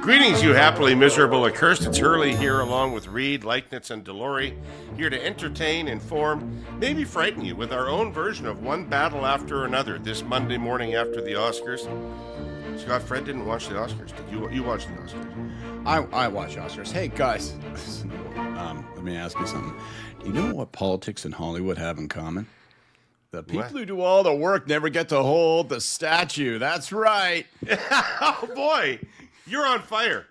Greetings, you happily miserable accursed. It's Hurley here along with Reed, Leichnitz, and Delory, here to entertain, inform, maybe frighten you with our own version of one battle after another this Monday morning after the Oscars. Scott, Fred didn't watch the Oscars. Did you watch the Oscars? I watch Oscars. Hey, guys, let me ask you something. Do you know what politics and Hollywood have in common? The people who do all the work never get to hold the statue. That's right. Oh, boy. You're on fire.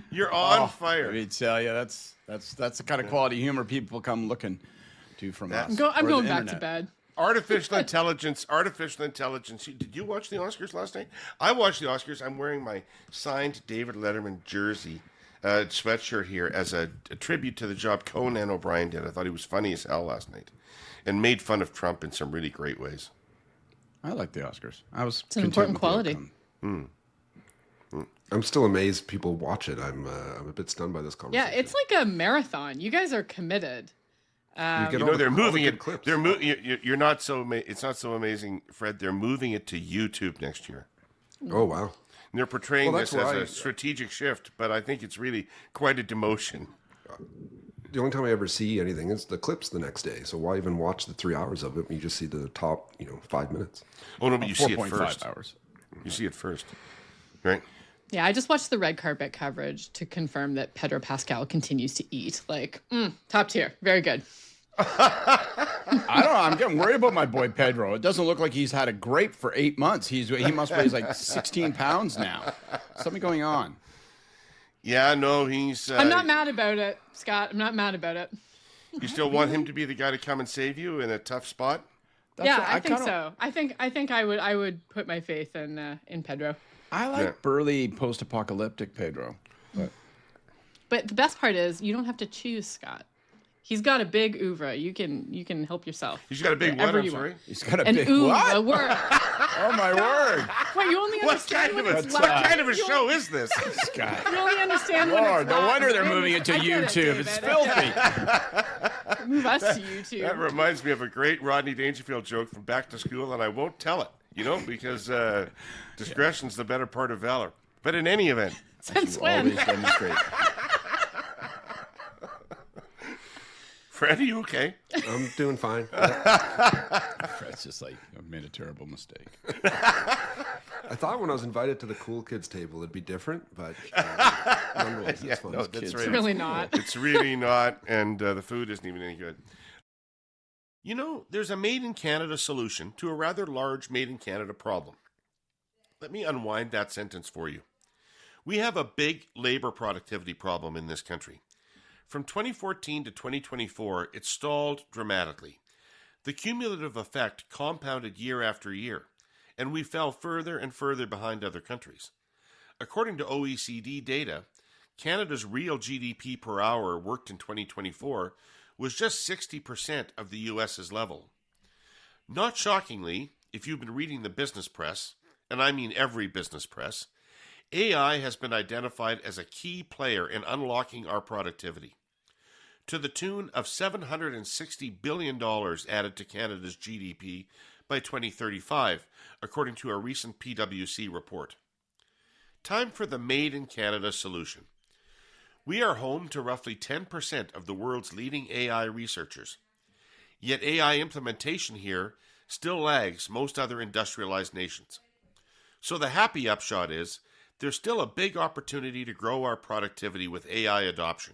You're on fire. Let me tell you, that's the kind of quality humor people come looking to from us. I'm going back to bed. Artificial intelligence. Did you watch the Oscars last night? I watched the Oscars. I'm wearing my signed David Letterman jersey, sweatshirt here as a tribute to the job Conan O'Brien did. I thought he was funny as hell last night and made fun of Trump in some really great ways. I like the Oscars. It's an important quality. I'm still amazed people watch it. I'm a bit stunned by this conversation. Yeah, it's like a marathon. You guys are committed. They're moving it. Clips. You're not so. It's not so amazing, Fred. They're moving it to YouTube next year. Oh wow! And they're portraying this as a strategic shift, but I think it's really quite a demotion. The only time I ever see anything is the clips the next day. So why even watch the 3 hours of it when you just see the top, 5 minutes? Oh no, but you see it 4.5 first. hours. You see it first, right? Yeah, I just watched the red carpet coverage to confirm that Pedro Pascal continues to eat. Top tier. Very good. I don't know. I'm getting worried about my boy Pedro. It doesn't look like he's had a grape for 8 months. He must weigh like 16 pounds now. Something going on. Yeah, no, he's... I'm not mad about it, Scott. I'm not mad about it. You still want him to be the guy to come and save you in a tough spot? I think so. I think I would put my faith in Pedro. I like burly post-apocalyptic Pedro. But the best part is you don't have to choose Scott. He's got a big oeuvre. You can help yourself. He's got a big what? I'm sorry. He's got a an big oeuvre, what? a word. Oh my word! What, you only understand what kind of a show is this? Scott. You only understand Lord, when no it's wonder they're Latin. moving it to YouTube. It's filthy. Move us to YouTube. That reminds me of a great Rodney Dangerfield joke from Back to School, and I won't tell it. Because discretion's the better part of valor. But in any event, Since when? Always demonstrate. Fred, are you okay? I'm doing fine. Fred's just like, I made a terrible mistake. I thought when I was invited to the cool kids table it'd be different, but nonetheless, it's fun. No, that's It's right. really not. It's really not, and the food isn't even any good. There's a made in Canada solution to a rather large made in Canada problem. Let me unwind that sentence for you. We have a big labor productivity problem in this country. From 2014 to 2024, it stalled dramatically. The cumulative effect compounded year after year, and we fell further and further behind other countries. According to OECD data, Canada's real GDP per hour worked in 2024 was just 60% of the U.S.'s level. Not shockingly, if you've been reading the business press, and I mean every business press, AI has been identified as a key player in unlocking our productivity. To the tune of $760 billion added to Canada's GDP by 2035, according to a recent PwC report. Time for the Made in Canada solution. We are home to roughly 10% of the world's leading AI researchers. Yet AI implementation here still lags most other industrialized nations. So the happy upshot is there's still a big opportunity to grow our productivity with AI adoption.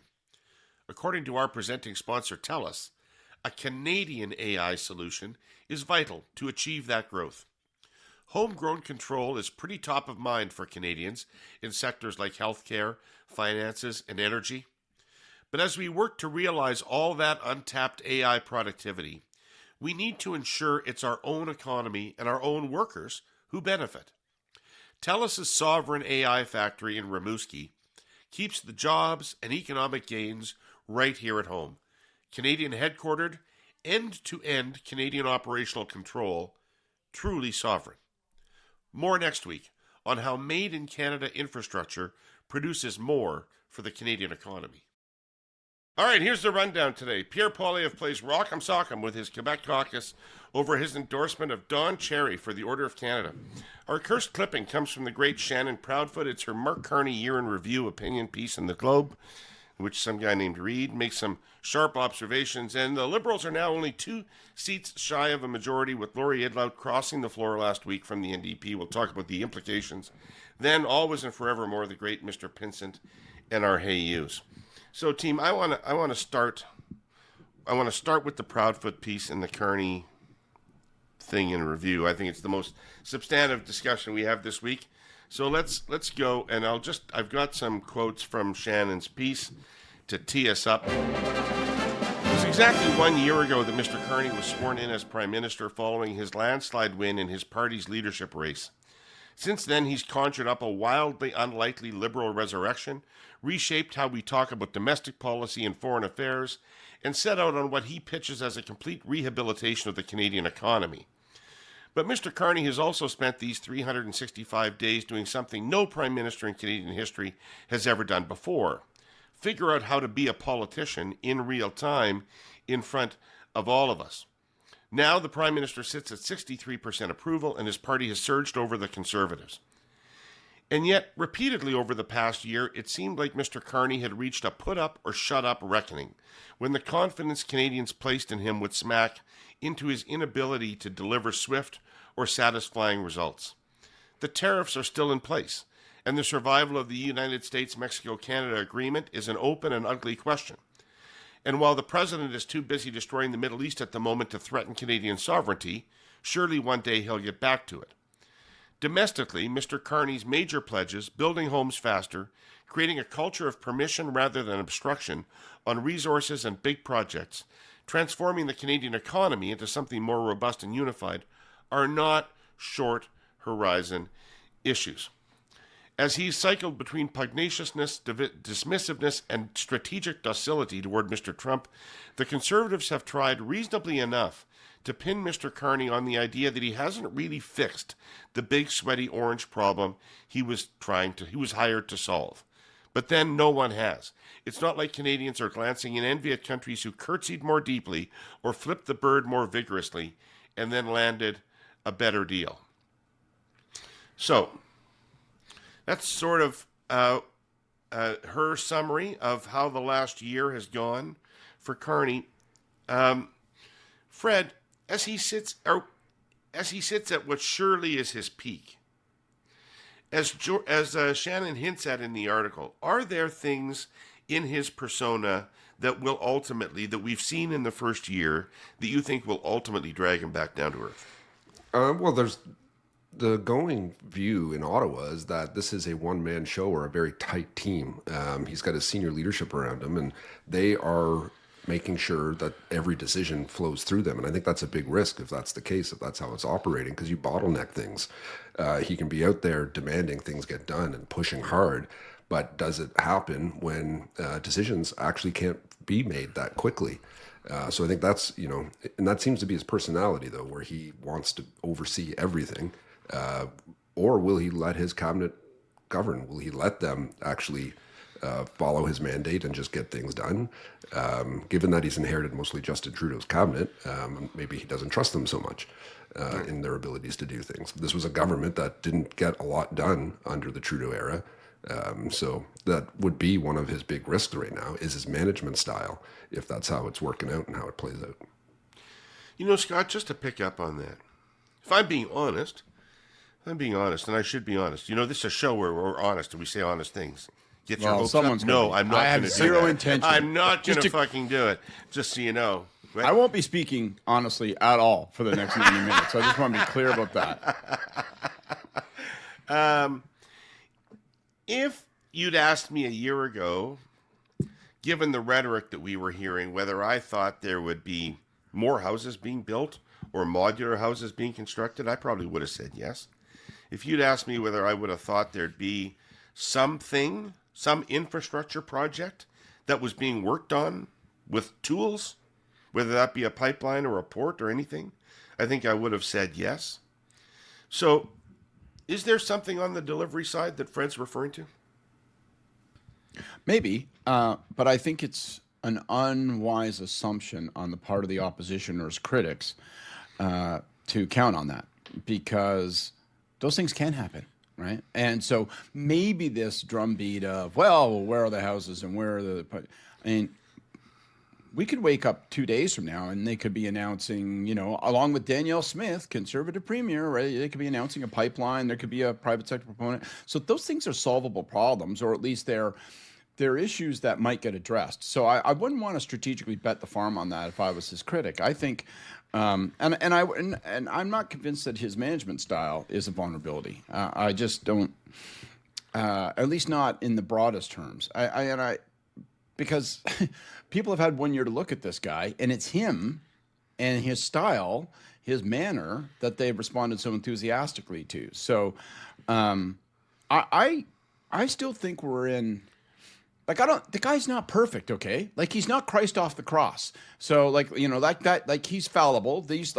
According to our presenting sponsor TELUS, a Canadian AI solution is vital to achieve that growth. Homegrown control is pretty top of mind for Canadians in sectors like healthcare, finances, and energy. But as we work to realize all that untapped AI productivity, we need to ensure it's our own economy and our own workers who benefit. TELUS's sovereign AI factory in Rimouski keeps the jobs and economic gains right here at home. Canadian headquartered, end-to-end Canadian operational control, truly sovereign. More next week on how Made in Canada infrastructure produces more for the Canadian economy. All right, here's the rundown today. Pierre Poilievre plays Rock'em Sock'em with his Quebec caucus over his endorsement of Don Cherry for the Order of Canada. Our cursed clipping comes from the great Shannon Proudfoot. It's her Mark Carney Year in Review opinion piece in the Globe, in which some guy named Reed makes some sharp observations. And the Liberals are now only 2 seats shy of a majority, with Laurie Idlout crossing the floor last week from the NDP. We'll talk about the implications. Then, always and forevermore, the great Mr. Pinsent and our Hey Yous. So, team, I want to start with the Proudfoot piece and the Carney thing in review. I think it's the most substantive discussion we have this week. So let's go, and I've got some quotes from Shannon's piece to tee us up. It was exactly 1 year ago that Mr. Carney was sworn in as Prime Minister following his landslide win in his party's leadership race. Since then, he's conjured up a wildly unlikely Liberal resurrection, reshaped how we talk about domestic policy and foreign affairs, and set out on what he pitches as a complete rehabilitation of the Canadian economy. But Mr. Carney has also spent these 365 days doing something no Prime Minister in Canadian history has ever done before. Figure out how to be a politician in real time in front of all of us. Now the Prime Minister sits at 63% approval, and his party has surged over the Conservatives. And yet, repeatedly over the past year, it seemed like Mr. Carney had reached a put-up-or-shut-up reckoning, when the confidence Canadians placed in him would smack into his inability to deliver swift or satisfying results. The tariffs are still in place, and the survival of the United States-Mexico-Canada agreement is an open and ugly question. And while the president is too busy destroying the Middle East at the moment to threaten Canadian sovereignty, surely one day he'll get back to it. Domestically, Mr. Carney's major pledges, building homes faster, creating a culture of permission rather than obstruction on resources and big projects, transforming the Canadian economy into something more robust and unified, are not short-horizon issues. As he's cycled between pugnaciousness, dismissiveness, and strategic docility toward Mr. Trump, the Conservatives have tried reasonably enough to pin Mr. Carney on the idea that he hasn't really fixed the big sweaty orange problem he was hired to solve. But then no one has. It's not like Canadians are glancing in envy at countries who curtsied more deeply or flipped the bird more vigorously and then landed a better deal. So, that's sort of her summary of how the last year has gone for Carney. Fred, as he sits at what surely is his peak, as Shannon hints at in the article, are there things in his persona that we've seen in the first year that you think will ultimately drag him back down to earth? Well, there's the going view in Ottawa is that this is a one-man show or a very tight team. He's got his senior leadership around him, and they are making sure that every decision flows through them. And I think that's a big risk if that's the case, if that's how it's operating, because you bottleneck things. He can be out there demanding things get done and pushing hard, but does it happen when decisions actually can't be made that quickly? So I think that's, and that seems to be his personality, though, where he wants to oversee everything. Or will he let his cabinet govern? Will he let them actually follow his mandate and just get things done? Given that he's inherited mostly Justin Trudeau's cabinet, maybe he doesn't trust them so much in their abilities to do things. This was a government that didn't get a lot done under the Trudeau era. So that would be one of his big risks right now, is his management style, if that's how it's working out and how it plays out. Scott, just to pick up on that, if I'm being honest, and I should be honest. This is a show where we're honest and we say honest things. Get your hopes up. No, I'm not going to do that. Zero intention. I'm not going to fucking do it, just so you know. Right? I won't be speaking honestly at all for the next 90 minutes. I just want to be clear about that. If you'd asked me a year ago, given the rhetoric that we were hearing, whether I thought there would be more houses being built or modular houses being constructed, I probably would have said yes. If you'd asked me whether I would have thought there'd be some infrastructure project that was being worked on with tools, whether that be a pipeline or a port or anything, I think I would have said yes. So, is there something on the delivery side that Fred's referring to? Maybe, but I think it's an unwise assumption on the part of the opposition or its critics to count on that, because those things can happen, right? And so maybe this drumbeat of, well, where are the houses and where are the... I mean, we could wake up 2 days from now and they could be announcing, along with Danielle Smith, conservative premier, right? They could be announcing a pipeline. There could be a private sector proponent. So those things are solvable problems, or at least they're issues that might get addressed. So I wouldn't want to strategically bet the farm on that if I was his critic. I think, and I'm not convinced that his management style is a vulnerability. I just don't, at least not in the broadest terms. Because people have had 1 year to look at this guy, and it's him and his style, his manner, that they've responded so enthusiastically to. So I still think we're in... the guy's not perfect, okay? Like, he's not Christ off the cross. So, he's fallible. These,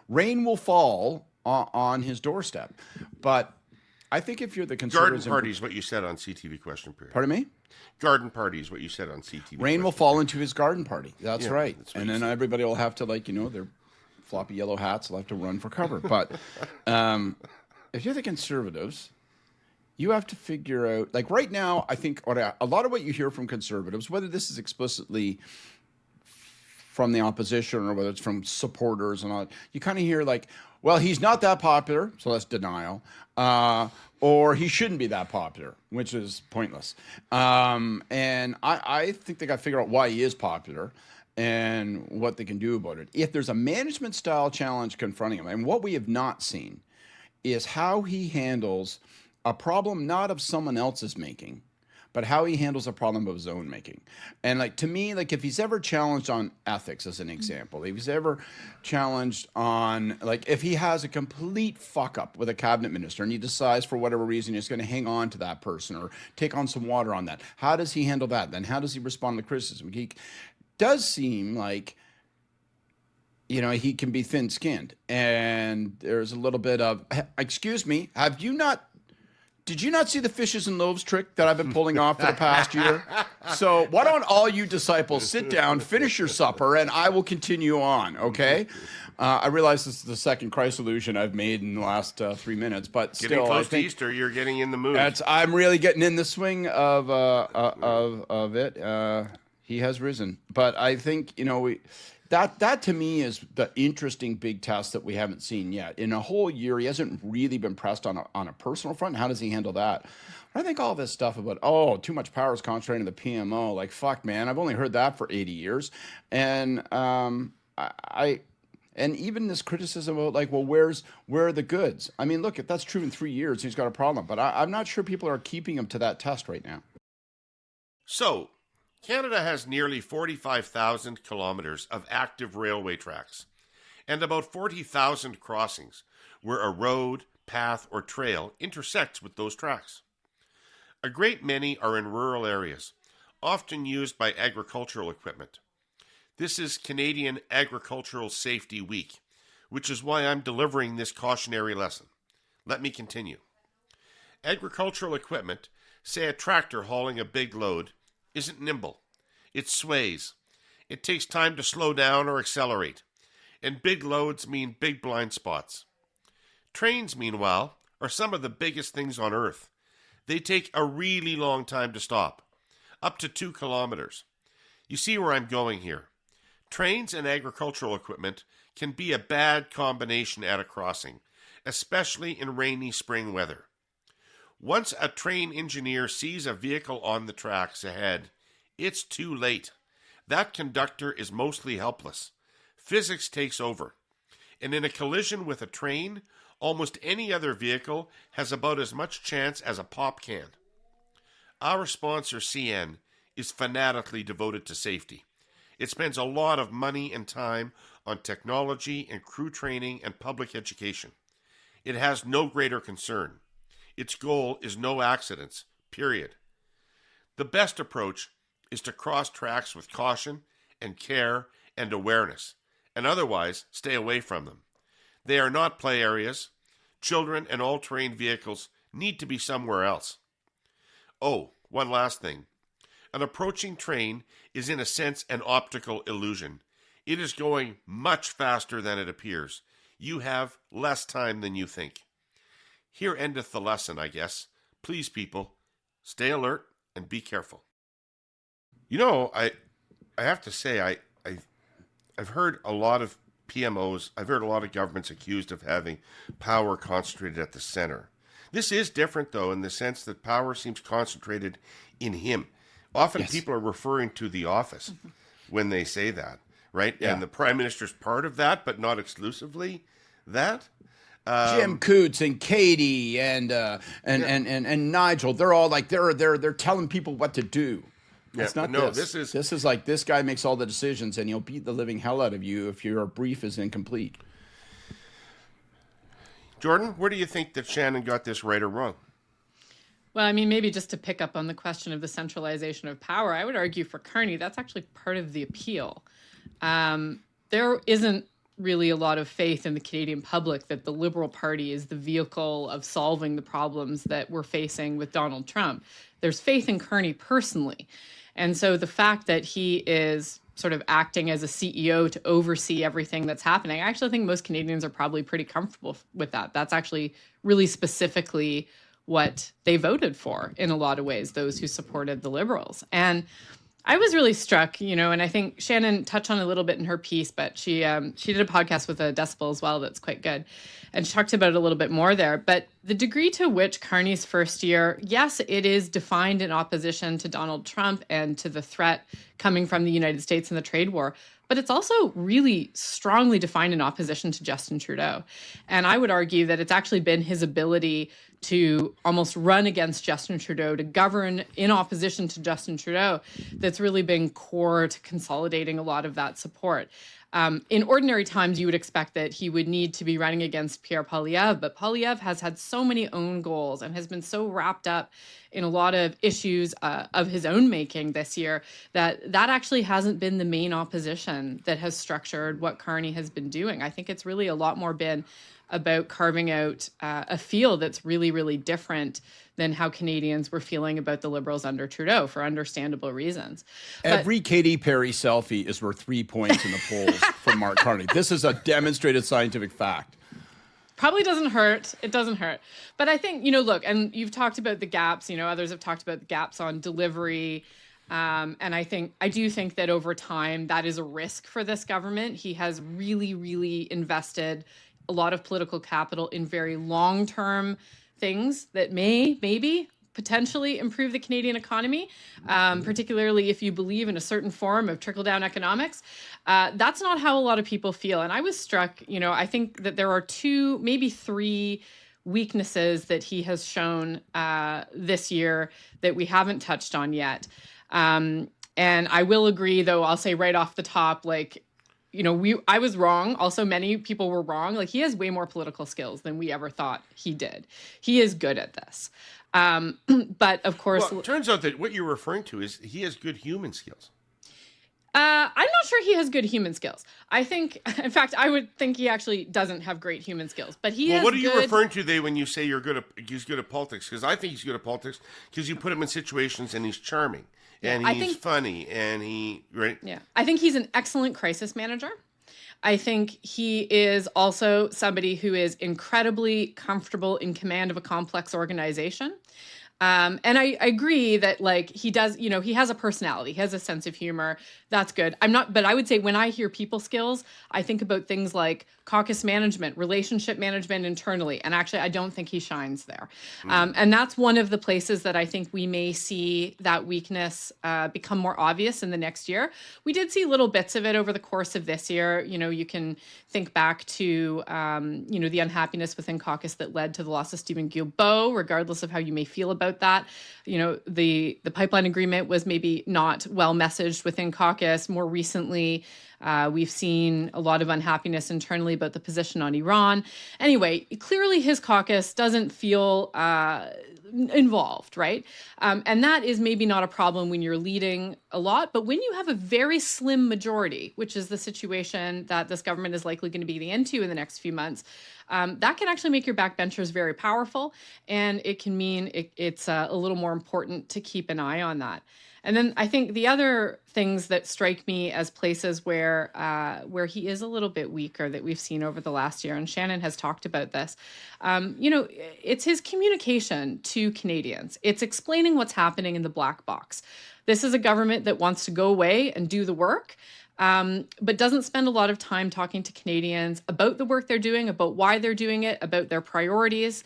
rain will fall on his doorstep. But I think if you're the conservatives... Garden party is what you said on CTV Question Period. Pardon me? Garden party is what you said on CTV. Rain will fall into his garden party. That's right. That's and then everybody will have to, their floppy yellow hats will have to run for cover. But if you're the conservatives... you have to figure out, right now, I think a lot of what you hear from conservatives, whether this is explicitly from the opposition or whether it's from supporters and all, you kind of hear well, he's not that popular, so that's denial, or he shouldn't be that popular, which is pointless. And I think they got to figure out why he is popular and what they can do about it. If there's a management style challenge confronting him, and what we have not seen is how he handles a problem not of someone else's making, but how he handles a problem of his own making. And to me, if he's ever challenged on ethics, as an example, if he's ever challenged on, if he has a complete fuck up with a cabinet minister and he decides for whatever reason he's going to hang on to that person or take on some water on that, how does he handle that? Then how does he respond to criticism? He does seem like, he can be thin-skinned. And there's a little bit of, excuse me, did you not see the fishes and loaves trick that I've been pulling off for the past year? So why don't all you disciples sit down, finish your supper, and I will continue on, okay? I realize this is the second Christ illusion I've made in the last 3 minutes, but getting still, close to Easter, you're getting in the mood. I'm really getting in the swing of it. He has risen, but I think that to me is the interesting big test that we haven't seen yet. In a whole year, he hasn't really been pressed on a personal front. How does he handle that? I think all this stuff about, too much power is concentrated in the PMO. Fuck, man, I've only heard that for 80 years. And and even this criticism about where are the goods? I mean, look, if that's true in 3 years, he's got a problem. But I'm not sure people are keeping him to that test right now. So, Canada has nearly 45,000 kilometers of active railway tracks and about 40,000 crossings where a road, path, or trail intersects with those tracks. A great many are in rural areas, often used by agricultural equipment. This is Canadian Agricultural Safety Week, which is why I'm delivering this cautionary lesson. Let me continue. Agricultural equipment, say a tractor hauling a big load, isn't nimble. It sways. It takes time to slow down or accelerate. And big loads mean big blind spots. Trains, meanwhile, are some of the biggest things on Earth. They take a really long time to stop, up to 2 kilometers. You see where I'm going here. Trains and agricultural equipment can be a bad combination at a crossing, especially in rainy spring weather. Once a train engineer sees a vehicle on the tracks ahead, it's too late. That conductor is mostly helpless. Physics takes over. And in a collision with a train, almost any other vehicle has about as much chance as a pop can. Our sponsor, CN, is fanatically devoted to safety. It spends a lot of money and time on technology and crew training and public education. It has no greater concern. Its goal is no accidents, period. The best approach is to cross tracks with caution and care and awareness, and otherwise stay away from them. They are not play areas. Children and all-terrain vehicles need to be somewhere else. Oh, one last thing. An approaching train is in a sense an optical illusion. It is going much faster than it appears. You have less time than you think. Here endeth the lesson, I guess. Please, people, stay alert and be careful. You know, I have to say, I've heard a lot of PMOs, I've heard a lot of governments accused of having power concentrated at the center. This is different, though, in the sense that power seems concentrated in him. Often people are referring to the office when they say that, right? Yeah. And the Prime Minister's part of that, but not exclusively that. Jim Coots and Katie and Nigel, they're all like they're telling people what to do. It's not this is like this guy makes all the decisions and he'll beat the living hell out of you if your brief is incomplete. Jordan, where do you think that Shannon got this right or wrong? Well, I mean, maybe just to pick up on the question of the centralization of power, I would argue for Carney, that's actually part of the appeal. There isn't really a lot of faith in the Canadian public that the Liberal Party is the vehicle of solving the problems that we're facing with Donald Trump. There's faith in Carney personally. And so the fact that he is sort of acting as a CEO to oversee everything that's happening, I actually think most Canadians are probably pretty comfortable with that. That's actually really specifically what they voted for in a lot of ways, those who supported the Liberals. And I was really struck, you know, and I think Shannon touched on it a little bit in her piece, but she did a podcast with a Decibel as well that's quite good. And she talked about it a little bit more there. But the degree to which Carney's first year, yes, it is defined in opposition to Donald Trump and to the threat coming from the United States in the trade war. But it's also really strongly defined in opposition to Justin Trudeau. And I would argue that it's actually been his ability to almost run against Justin Trudeau, to govern in opposition to Justin Trudeau, that's really been core to consolidating a lot of that support. In ordinary times, you would expect that he would need to be running against Pierre Poilievre, but Poilievre has had so many own goals and has been so wrapped up in a lot of issues of his own making this year that actually hasn't been the main opposition that has structured what Carney has been doing. I think it's really a lot more been about carving out a field that's really, really different than how Canadians were feeling about the Liberals under Trudeau for understandable reasons. Every Katy Perry selfie is worth 3 points in the polls for Mark Carney. This is a demonstrated scientific fact. Probably doesn't hurt. It doesn't hurt. But I think, you know, look, and you've talked about the gaps, you know, others have talked about the gaps on delivery. And I do think that over time, that is a risk for this government. He has really, really invested a lot of political capital in very long-term things that maybe potentially improve the Canadian economy, particularly if you believe in a certain form of trickle-down economics. That's not how a lot of people feel. And I was struck, you know, I think that there are 2, maybe 3 weaknesses that he has shown this year that we haven't touched on yet. And I will agree, though, I'll say right off the top, like, you know, I was wrong. Also, many people were wrong. Like, he has way more political skills than we ever thought he did. He is good at this. But of course, well, it turns out that what you're referring to is he has good human skills. I'm not sure he has good human skills. I think, in fact, I would think he actually doesn't have great human skills. But he. Well, what are you referring to, Dave, when you say he's good at politics? Because I think he's good at politics because you put him in situations and he's charming. And he's funny, and right? Yeah. I think he's an excellent crisis manager. I think he is also somebody who is incredibly comfortable in command of a complex organization. And I agree that, like, he does, you know, he has a personality, he has a sense of humor. That's good. But I would say when I hear people skills, I think about things like caucus management, relationship management internally. And actually, I don't think he shines there. And that's one of the places that I think we may see that weakness become more obvious in the next year. We did see little bits of it over the course of this year. You know, you can think back to, you know, the unhappiness within caucus that led to the loss of Stephen Guilbeault, regardless of how you may feel about that. You know, the pipeline agreement was maybe not well messaged within caucus. More recently, we've seen a lot of unhappiness internally about the position on Iran. Anyway, clearly his caucus doesn't feel involved, right? And that is maybe not a problem when you're leading a lot, but when you have a very slim majority, which is the situation that this government is likely going to be getting into in the next few months, that can actually make your backbenchers very powerful, and it can mean it's a little more important to keep an eye on that. And then I think the other things that strike me as places where he is a little bit weaker that we've seen over the last year, and Shannon has talked about this, it's his communication to Canadians. It's explaining what's happening in the black box. This is a government that wants to go away and do the work, but doesn't spend a lot of time talking to Canadians about the work they're doing, about why they're doing it, about their priorities,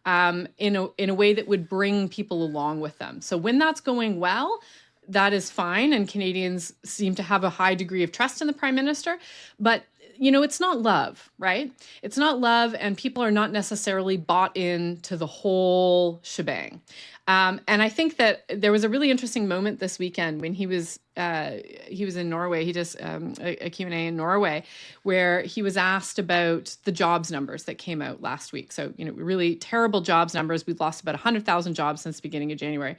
in a way that would bring people along with them. So when that's going well, that is fine, and Canadians seem to have a high degree of trust in the Prime Minister. But it's not love, right? It's not love, and people are not necessarily bought into the whole shebang. And I think that there was a really interesting moment this weekend when he was in Norway. He does a Q&A in Norway where he was asked about the jobs numbers that came out last week. So, really terrible jobs numbers. We've lost about 100,000 jobs since the beginning of January.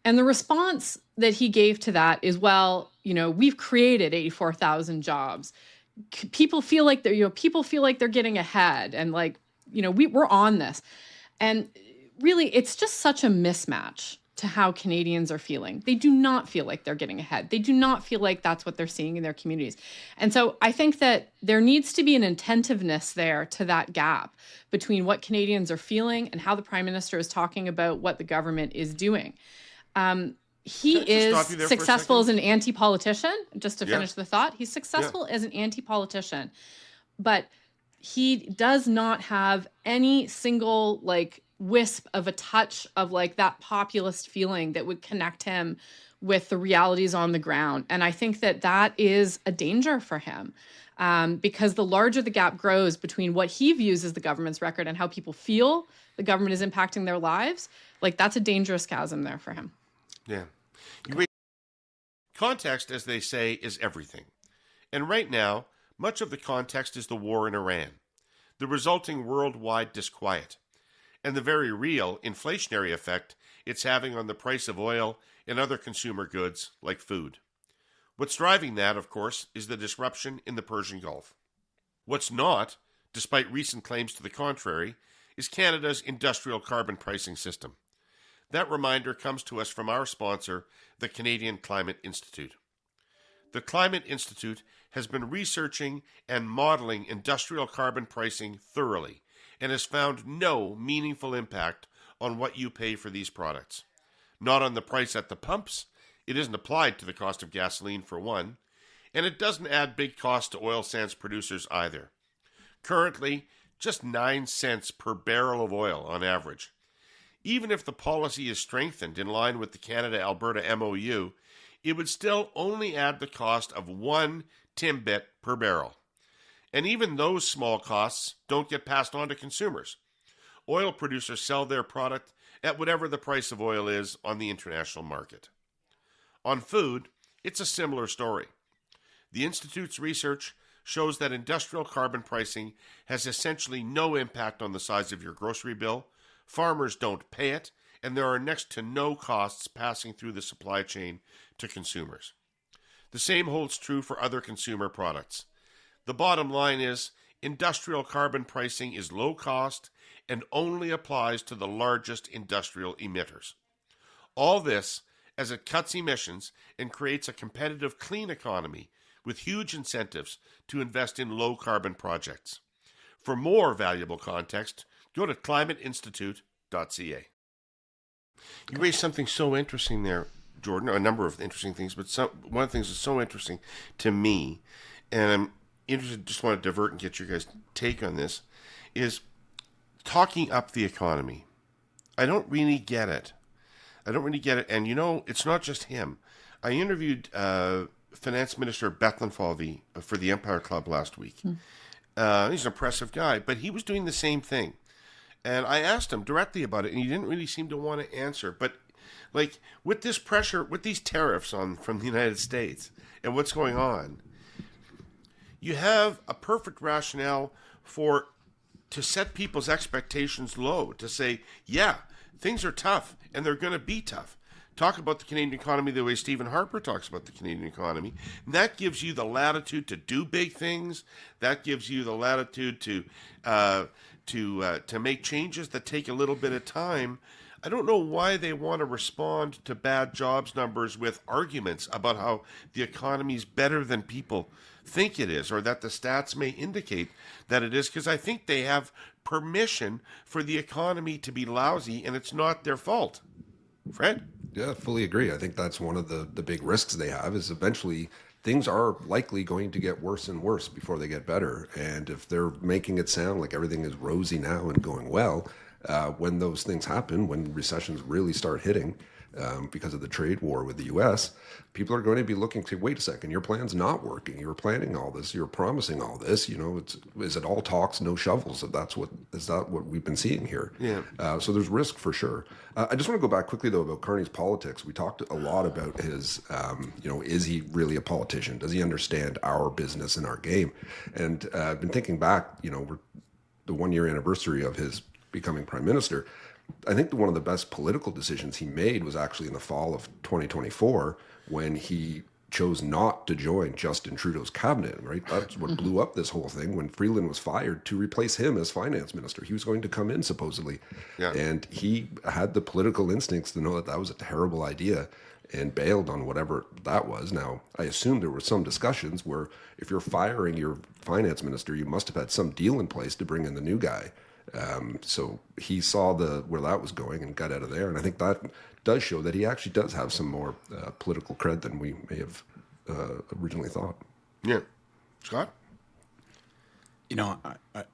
And the response that he gave to that is, well, we've created 84,000 jobs. People feel like they're getting ahead, and we're on this. And really, it's just such a mismatch to how Canadians are feeling. They do not feel like they're getting ahead. They do not feel like that's what they're seeing in their communities. And so I think that there needs to be an attentiveness there to that gap between what Canadians are feeling and how the Prime Minister is talking about what the government is doing. He is successful as an anti-politician, just to finish the thought. He's successful as an anti-politician, but he does not have any single wisp of a touch of that populist feeling that would connect him with the realities on the ground. And I think that is a danger for him, because the larger the gap grows between what he views as the government's record and how people feel the government is impacting their lives, that's a dangerous chasm there for him. Yeah. Context, as they say, is everything. And right now, much of the context is the war in Iran, the resulting worldwide disquiet, and the very real inflationary effect it's having on the price of oil and other consumer goods like food. What's driving that, of course, is the disruption in the Persian Gulf. What's not, despite recent claims to the contrary, is Canada's industrial carbon pricing system. That reminder comes to us from our sponsor, the Canadian Climate Institute. The Climate Institute has been researching and modeling industrial carbon pricing thoroughly and has found no meaningful impact on what you pay for these products. Not on the price at the pumps, it isn't applied to the cost of gasoline for one, and it doesn't add big costs to oil sands producers either. Currently, just 9 cents per barrel of oil on average. Even if the policy is strengthened in line with the Canada-Alberta MOU, it would still only add the cost of 1 Timbit per barrel. And even those small costs don't get passed on to consumers. Oil producers sell their product at whatever the price of oil is on the international market. On food, it's a similar story. The Institute's research shows that industrial carbon pricing has essentially no impact on the size of your grocery bill. Farmers don't pay it, and there are next to no costs passing through the supply chain to consumers. The same holds true for other consumer products. The bottom line is, industrial carbon pricing is low cost and only applies to the largest industrial emitters. All this as it cuts emissions and creates a competitive, clean economy with huge incentives to invest in low-carbon projects. For more valuable context, go to climateinstitute.ca. You raised something so interesting there, Jordan, a number of interesting things, but one of the things that's so interesting to me, and I'm interested, just want to divert and get your guys' take on this, is talking up the economy. I don't really get it. And it's not just him. I interviewed Finance Minister Bethlen Falvey for the Empire Club last week. He's an impressive guy, but he was doing the same thing. And I asked him directly about it, and he didn't really seem to want to answer. But with this pressure, with these tariffs from the United States and what's going on, you have a perfect rationale to set people's expectations low, to say, yeah, things are tough, and they're going to be tough. Talk about the Canadian economy the way Stephen Harper talks about the Canadian economy. And that gives you the latitude to do big things. That gives you the latitude to make changes that take a little bit of time. I don't know why they want to respond to bad jobs numbers with arguments about how the economy is better than people think it is, or that the stats may indicate that it is, because I think they have permission for the economy to be lousy and it's not their fault. Fred? Yeah, fully agree. I think that's one of the big risks they have is eventually things are likely going to get worse and worse before they get better. And if they're making it sound like everything is rosy now and going well, when those things happen, when recessions really start hitting because of the trade war with the U.S., people are going to be looking to, wait a second, your plan's not working. You're planning all this. You're promising all this. You know, is it all talks, no shovels? Is that what we've been seeing here? Yeah. So there's risk for sure. I just want to go back quickly, though, about Carney's politics. We talked a lot about his, is he really a politician? Does he understand our business and our game? And I've been thinking back, we're the 1-year anniversary of his becoming prime minister. I think one of the best political decisions he made was actually in the fall of 2024 when he chose not to join Justin Trudeau's cabinet, right? That's what blew up this whole thing when Freeland was fired to replace him as finance minister. He was going to come in supposedly. Yeah. And he had the political instincts to know that that was a terrible idea and bailed on whatever that was. Now, I assume there were some discussions where if you're firing your finance minister, you must have had some deal in place to bring in the new guy. So he saw where that was going and got out of there. And I think that does show that he actually does have some more political cred than we may have originally thought. Yeah. Scott? I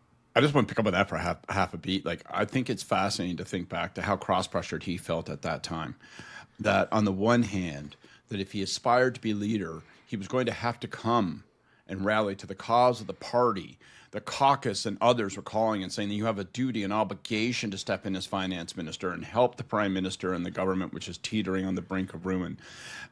just want to pick up on that for half a beat. Like, I think it's fascinating to think back to how cross-pressured he felt at that time. That on the one hand, that if he aspired to be leader, he was going to have to come and rally to the cause of the party. The caucus and others were calling and saying that you have a duty, an obligation to step in as finance minister and help the prime minister and the government, which is teetering on the brink of ruin.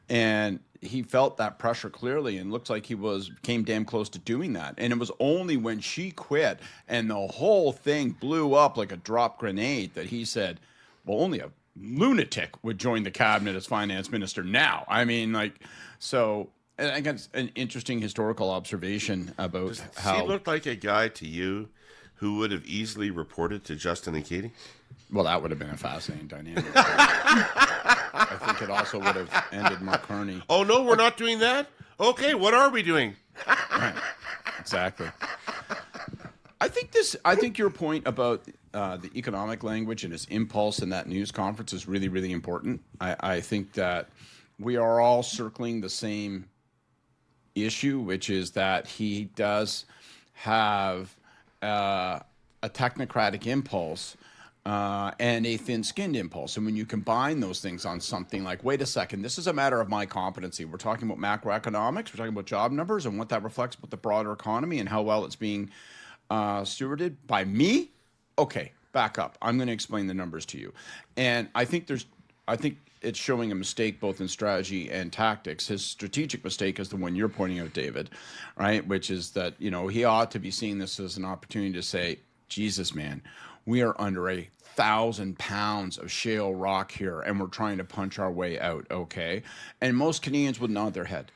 And he felt that pressure clearly and looks like he came damn close to doing that. And it was only when she quit and the whole thing blew up like a drop grenade that he said, well, only a lunatic would join the cabinet as finance minister now. I mean, so... And I guess an interesting historical observation about how he looked like a guy to you who would have easily reported to Justin and Katie. Well, that would have been a fascinating dynamic. I think it also would have ended Mark Carney. Oh no, we're not doing that. Okay, what are we doing? Right. Exactly. I think your point about the economic language and his impulse in that news conference is really, really important. I think that we are all circling the same issue, which is that he does have a technocratic impulse and a thin-skinned impulse. And when you combine those things on something like, wait a second, this is a matter of my competency. We're talking about macroeconomics. We're talking about job numbers and what that reflects with the broader economy and how well it's being stewarded by me. Okay, back up. I'm going to explain the numbers to you. And I think it's showing a mistake both in strategy and tactics. His strategic mistake is the one you're pointing out, David, right? Which is that, he ought to be seeing this as an opportunity to say, Jesus, man, we are under 1,000 pounds of shale rock here, and we're trying to punch our way out, okay? And most Canadians would nod their head.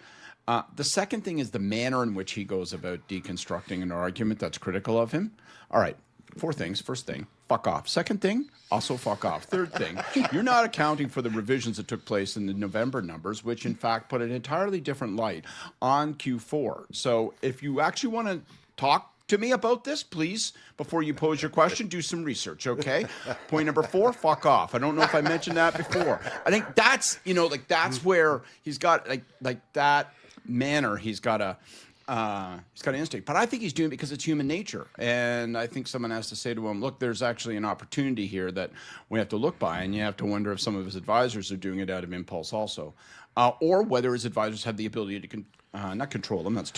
The second thing is the manner in which he goes about deconstructing an argument that's critical of him. All right, 4 things. First thing, fuck off. Second thing, also fuck off. Third thing, you're not accounting for the revisions that took place in the November numbers, which in fact put an entirely different light on Q4. So if you actually want to talk to me about this, please, before you pose your question, do some research, okay? Point number 4, fuck off. I don't know if I mentioned that before. I think that's, that's where he's got like that manner. He's got an instinct, but I think he's doing it because it's human nature. And I think someone has to say to him, look, there's actually an opportunity here that we have to look by, and you have to wonder if some of his advisors are doing it out of impulse also, or whether his advisors have the ability to not control him. That's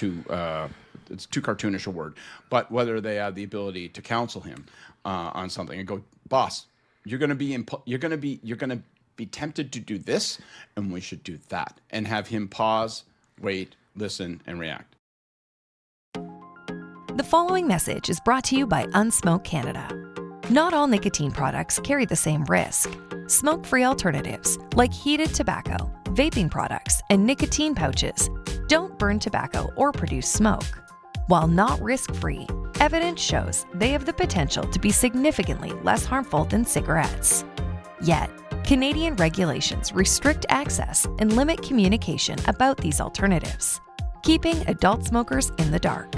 it's too cartoonish a word, but whether they have the ability to counsel him on something and go, boss, you're going to be tempted to do this, and we should do that, and have him pause, wait, listen, and react. The following message is brought to you by Unsmoke Canada. Not all nicotine products carry the same risk. Smoke-free alternatives, like heated tobacco, vaping products, and nicotine pouches, don't burn tobacco or produce smoke. While not risk-free, evidence shows they have the potential to be significantly less harmful than cigarettes. Yet, Canadian regulations restrict access and limit communication about these alternatives, keeping adult smokers in the dark.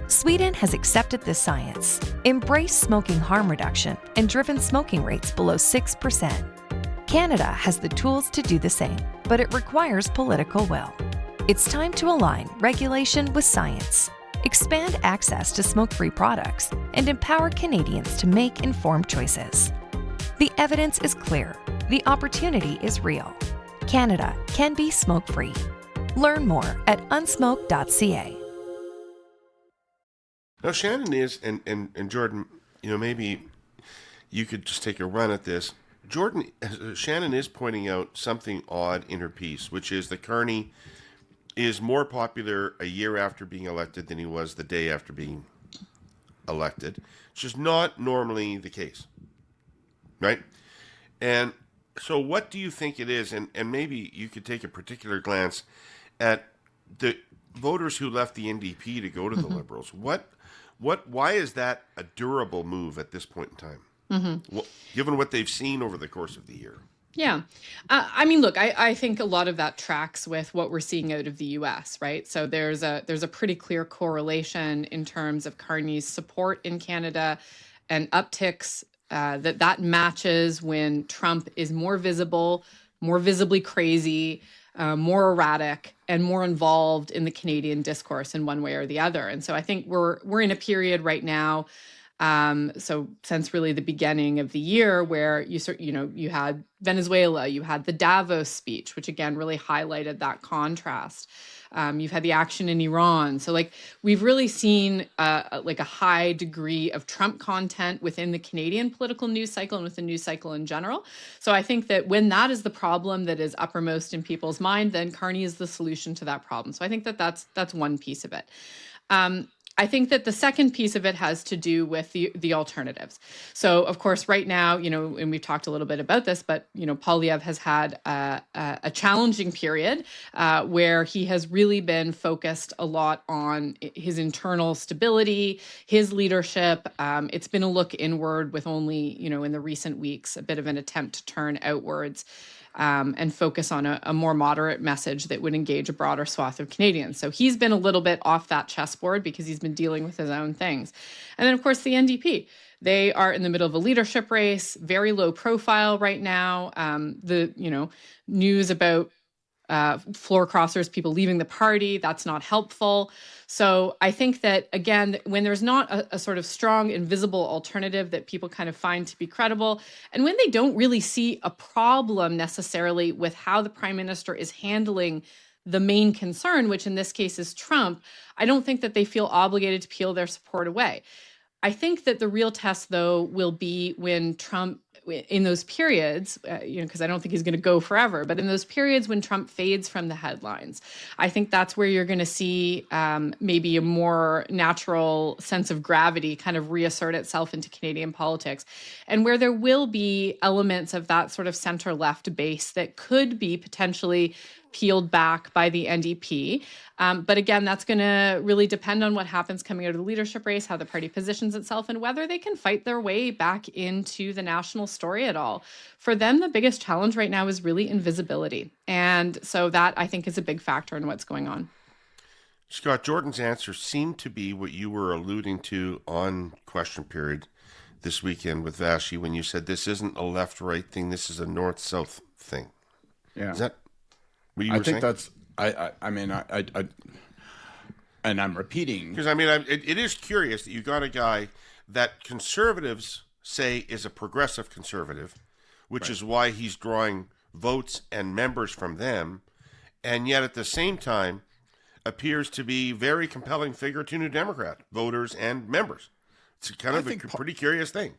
Sweden has accepted this science, embraced smoking harm reduction, and driven smoking rates below 6%. Canada has the tools to do the same, but it requires political will. It's time to align regulation with science, expand access to smoke-free products, and empower Canadians to make informed choices. The evidence is clear. The opportunity is real. Canada can be smoke-free. Learn more at unsmoke.ca. Now, Shannon is, and Jordan, maybe you could just take a run at this. Shannon is pointing out something odd in her piece, which is that Carney is more popular a year after being elected than he was the day after being elected, which is not normally the case, right? And so what do you think it is? And maybe you could take a particular glance at the voters who left the NDP to go to the Liberals. Why is that a durable move at this point in time? Given what they've seen over the course of the year. Yeah. I mean, look, I think a lot of that tracks with what we're seeing out of the US, right? So there's a pretty clear correlation in terms of Carney's support in Canada and upticks that matches when Trump is more visible, more visibly crazy, more erratic, and more involved in the Canadian discourse in one way or the other. And so I think we're in a period right now. So since really the beginning of the year, where you had Venezuela, you had the Davos speech, which again really highlighted that contrast. You've had the action in Iran. So we've really seen a high degree of Trump content within the Canadian political news cycle and with the news cycle in general. So I think that when that is the problem that is uppermost in people's mind, then Carney is the solution to that problem. So I think that that's one piece of it. I think that the second piece of it has to do with the alternatives. So, of course, right now, and we've talked a little bit about this, but, Poilievre has had a challenging period where he has really been focused a lot on his internal stability, his leadership. It's been a look inward with only, in the recent weeks, a bit of an attempt to turn outwards. And focus on a more moderate message that would engage a broader swath of Canadians. So he's been a little bit off that chessboard because he's been dealing with his own things. And then, of course, the NDP. They are in the middle of a leadership race, very low profile right now. The news about floor crossers, people leaving the party, that's not helpful. So I think that, again, when there's not a sort of strong, invisible alternative that people kind of find to be credible, and when they don't really see a problem necessarily with how the prime minister is handling the main concern, which in this case is Trump, I don't think that they feel obligated to peel their support away. I think that the real test, though, will be when Trump, in those periods, because I don't think he's going to go forever, but in those periods when Trump fades from the headlines, I think that's where you're going to see maybe a more natural sense of gravity kind of reassert itself into Canadian politics, and where there will be elements of that sort of center-left base that could be potentially peeled back by the NDP. But again, that's going to really depend on what happens coming out of the leadership race, how the party positions itself, and whether they can fight their way back into the national story at all. For them, the biggest challenge right now is really invisibility. And so that, I think, is a big factor in what's going on. Scott, Jordan's answer seemed to be what you were alluding to on Question Period this weekend with Vashi when you said this isn't a left-right thing, this is a north-south thing. Yeah. Is that what you were saying? That's... I mean, and I'm repeating because it is curious that you got a guy that conservatives say is a progressive conservative, which is why he's drawing votes and members from them, and yet at the same time appears to be a very compelling figure to New Democrat voters and members. It's kind of a pretty curious thing.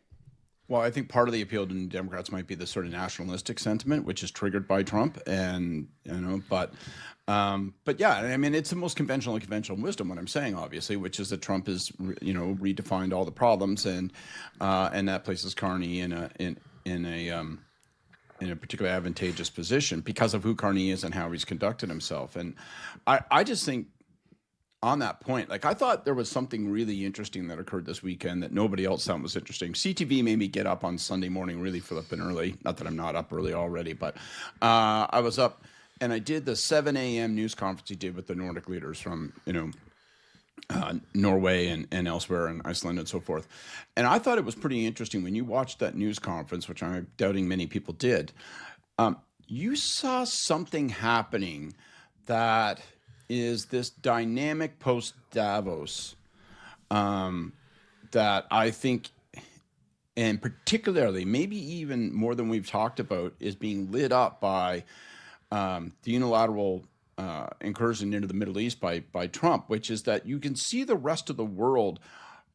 Well, I think part of the appeal to New Democrats might be the sort of nationalistic sentiment, which is triggered by Trump, and but yeah, I mean, it's the most conventional wisdom. What I'm saying, obviously, which is that Trump has redefined all the problems, and that places Carney in a particularly advantageous position because of who Carney is and how he's conducted himself. And I just think on that point, like I thought there was something really interesting that occurred this weekend that nobody else found was interesting. CTV made me get up on Sunday morning really flipping early. Not that I'm not up early already, but I was up and I did the 7 a.m. news conference he did with the Nordic leaders from, Norway and elsewhere in Iceland and so forth. And I thought it was pretty interesting when you watched that news conference, which I'm doubting many people did. You saw something happening that is this dynamic post Davos that I think, and particularly maybe even more than we've talked about, is being lit up by the unilateral incursion into the Middle East by Trump, which is that you can see the rest of the world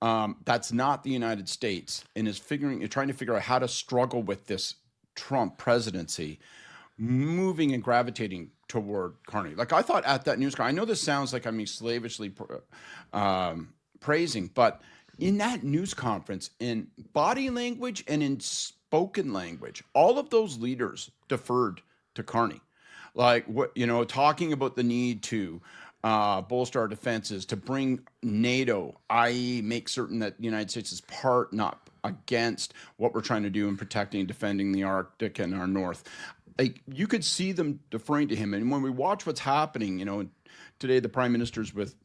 that's not the United States and is trying to figure out how to struggle with this Trump presidency, moving and gravitating toward Carney. Like I thought at that news conference, I know this sounds like I'm slavishly praising, but in that news conference, in body language and in spoken language, all of those leaders deferred to Carney. Like talking about the need to bolster our defenses, to bring NATO, i.e., make certain that the United States is part, not against what we're trying to do in protecting and defending the Arctic and our North. Like you could see them deferring to him. And when we watch what's happening, today the prime minister's with,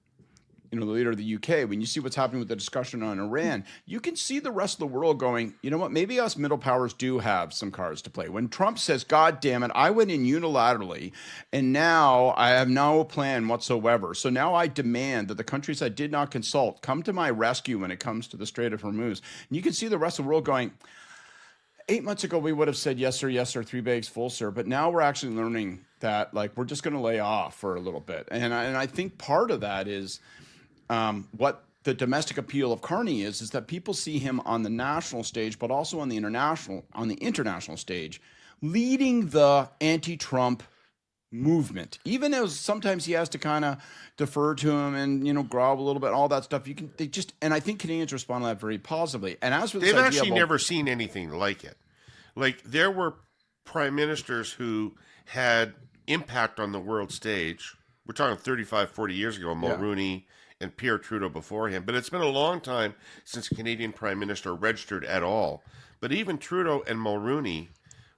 the leader of the UK, when you see what's happening with the discussion on Iran, you can see the rest of the world going, you know what, maybe us middle powers do have some cards to play. When Trump says, God damn it, I went in unilaterally and now I have no plan whatsoever. So now I demand that the countries I did not consult come to my rescue when it comes to the Strait of Hormuz. And you can see the rest of the world going, 8 months ago, we would have said, yes, sir, 3 bags full, sir. But now we're actually learning that, like, we're just going to lay off for a little bit. And I think part of that is what the domestic appeal of Carney is that people see him on the national stage, but also on the international stage, leading the anti-Trump movement. Even as sometimes he has to kind of defer to him and growl a little bit, all that stuff. And I think Canadians respond to that very positively. And as for this they've idea actually about, never seen anything like it. Like there were prime ministers who had impact on the world stage. We're talking 35, 40 years ago, Mulroney and Pierre Trudeau before him. But it's been a long time since a Canadian prime minister registered at all. But even Trudeau and Mulroney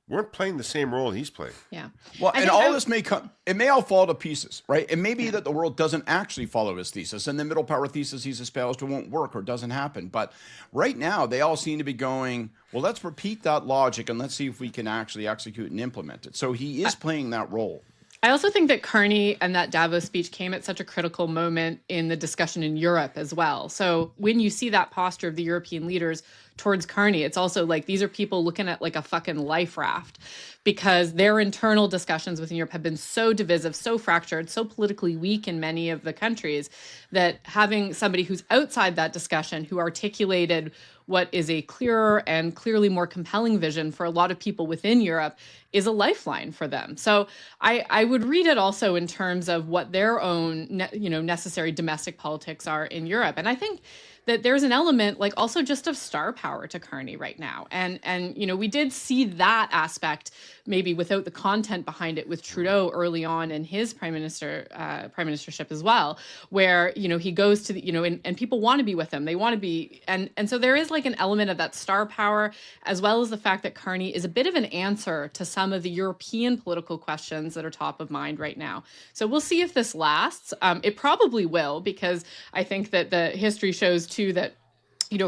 weren't playing the same role he's playing. Yeah. Well, and all this it may all fall to pieces, right? It may be that the world doesn't actually follow his thesis, and the middle power thesis he's espoused won't work or doesn't happen. But right now, they all seem to be going, well, let's repeat that logic and let's see if we can actually execute and implement it. So he is playing that role. I also think that Carney and that Davos speech came at such a critical moment in the discussion in Europe as well. So when you see that posture of the European leaders towards Carney, it's also like these are people looking at like a fucking life raft because their internal discussions within Europe have been so divisive, so fractured, so politically weak in many of the countries that having somebody who's outside that discussion who articulated what is a clearer and clearly more compelling vision for a lot of people within Europe is a lifeline for them. So I would read it also in terms of what their own necessary domestic politics are in Europe. And I think that there's an element like also just of star power to Carney right now. And we did see that aspect maybe without the content behind it with Trudeau early on in his prime ministership as well, where, he goes to the, and people want to be with him. They want to be. And so there is like an element of that star power, as well as the fact that Carney is a bit of an answer to some of the European political questions that are top of mind right now. So we'll see if this lasts. It probably will, because I think that the history shows too that,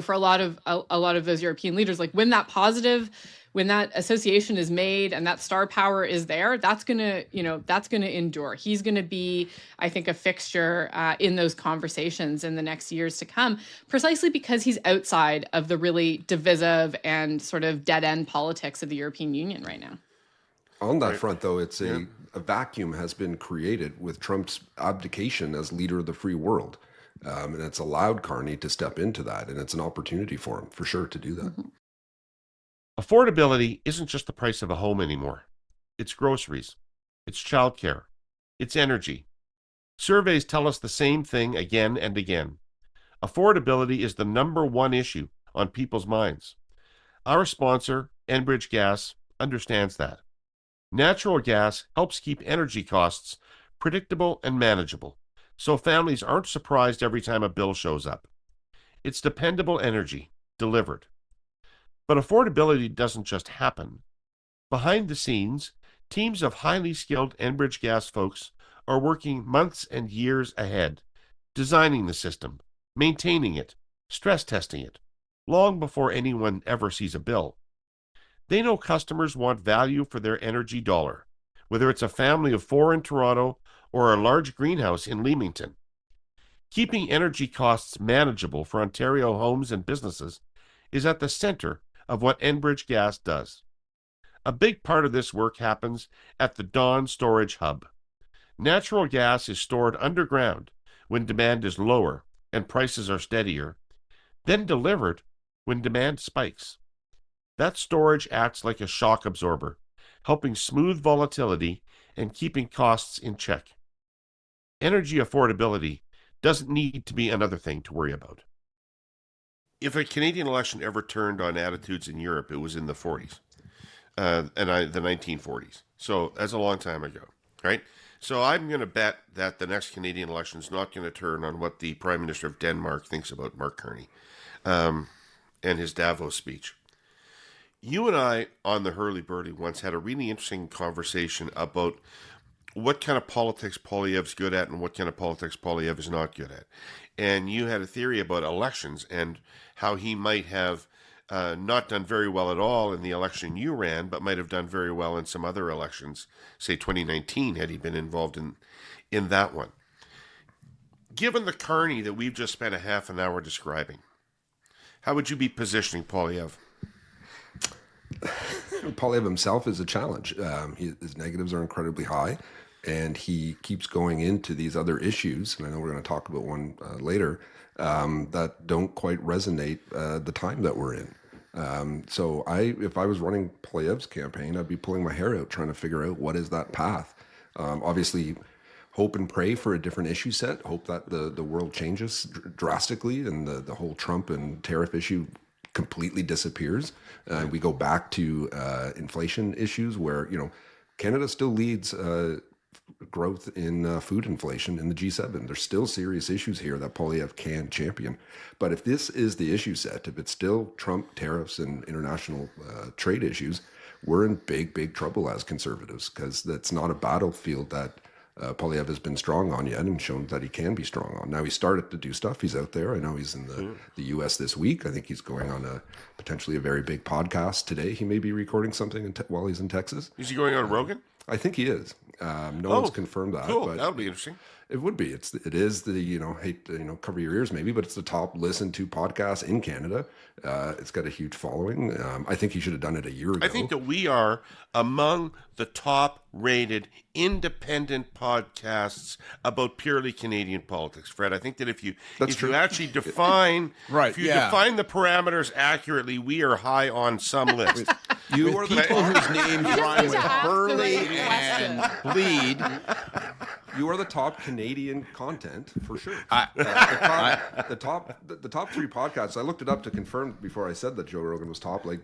for a lot of those European leaders, like when that association is made and that star power is there, that's gonna endure. He's gonna be, I think, a fixture in those conversations in the next years to come, precisely because he's outside of the really divisive and sort of dead end politics of the European Union right now. On that front, though, it's a vacuum has been created with Trump's abdication as leader of the free world. And it's allowed Carney to step into that, and it's an opportunity for him, for sure, to do that. Mm-hmm. Affordability isn't just the price of a home anymore. It's groceries, it's childcare, it's energy. Surveys tell us the same thing again and again. Affordability is the number one issue on people's minds. Our sponsor, Enbridge Gas, understands that. Natural gas helps keep energy costs predictable and manageable. so families aren't surprised every time a bill shows up. It's dependable energy, delivered. But affordability doesn't just happen. Behind the scenes, teams of highly skilled Enbridge Gas folks are working months and years ahead, designing the system, maintaining it, stress testing it, long before anyone ever sees a bill. They know customers want value for their energy dollar, whether it's a family of 4 in Toronto or a large greenhouse in Leamington. Keeping energy costs manageable for Ontario homes and businesses is at the center of what Enbridge Gas does. A big part of this work happens at the Dawn Storage Hub. Natural gas is stored underground when demand is lower and prices are steadier, then delivered when demand spikes. That storage acts like a shock absorber, helping smooth volatility and keeping costs in check. Energy affordability doesn't need to be another thing to worry about. If a Canadian election ever turned on attitudes in Europe, it was in the 40s, the 1940s. So that's a long time ago, right? So I'm going to bet that the next Canadian election is not going to turn on what the Prime Minister of Denmark thinks about Mark Carney and his Davos speech. You and I on the Hurley Burley once had a really interesting conversation about what kind of politics Poilievre's good at and what kind of politics Poilievre is not good at. And you had a theory about elections and how he might have not done very well at all in the election you ran, but might have done very well in some other elections, say 2019, had he been involved in that one. Given the Carney that we've just spent a half an hour describing, how would you be positioning Poilievre? Poilievre himself is a challenge. His negatives are incredibly high, and he keeps going into these other issues, and I know we're going to talk about one later, that don't quite resonate the time that we're in. So if I was running Poilievre's campaign, I'd be pulling my hair out trying to figure out what is that path. Obviously, hope and pray for a different issue set, hope that the world changes drastically and the whole Trump and tariff issue completely disappears. We go back to inflation issues where, Canada still leads growth in food inflation in the G7. There's still serious issues here that Poilievre can champion. But if this is the issue set, if it's still Trump, tariffs, and international trade issues, we're in big, big trouble as conservatives, because that's not a battlefield that Poilievre has been strong on yet and shown that he can be strong on. Now he started to do stuff. He's out there. I know he's in the U.S. this week. I think he's going on potentially a very big podcast today. He may be recording something while he's in Texas. Is he going on Rogan? I think he is. No one's confirmed that. Cool. But That'll be interesting. it would be. It is the, hate to, cover your ears maybe, but it's the top listened to podcast in Canada. It's got a huge following. I think he should have done it a year ago. I think that we are among the top rated independent podcasts about purely Canadian politics, Fred. I think that if you actually define define the parameters accurately, we are high on some list. You are people whose names rhyme with Burley and Bleed. You are the top Canadian content for sure. The top three podcasts. I looked it up to confirm before I said that Joe Rogan was top. Like,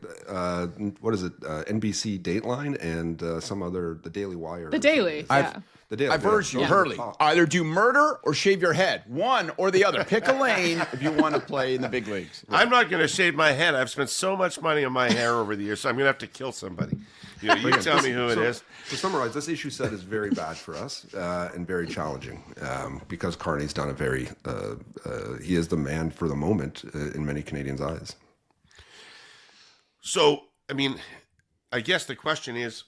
what is it? NBC Dateline and some other, the Daily Wire. The Daily. I've urged you, Hurley, either do murder or shave your head. One or the other. Pick a lane if you want to play in the big leagues. I'm not going to shave my head. I've spent so much money on my hair over the years, so I'm going to have to kill somebody. You tell me who it is. To summarize, this issue set is very bad for us and very challenging because Carney's done a very, he is the man for the moment in many Canadians' eyes. So, I guess the question is,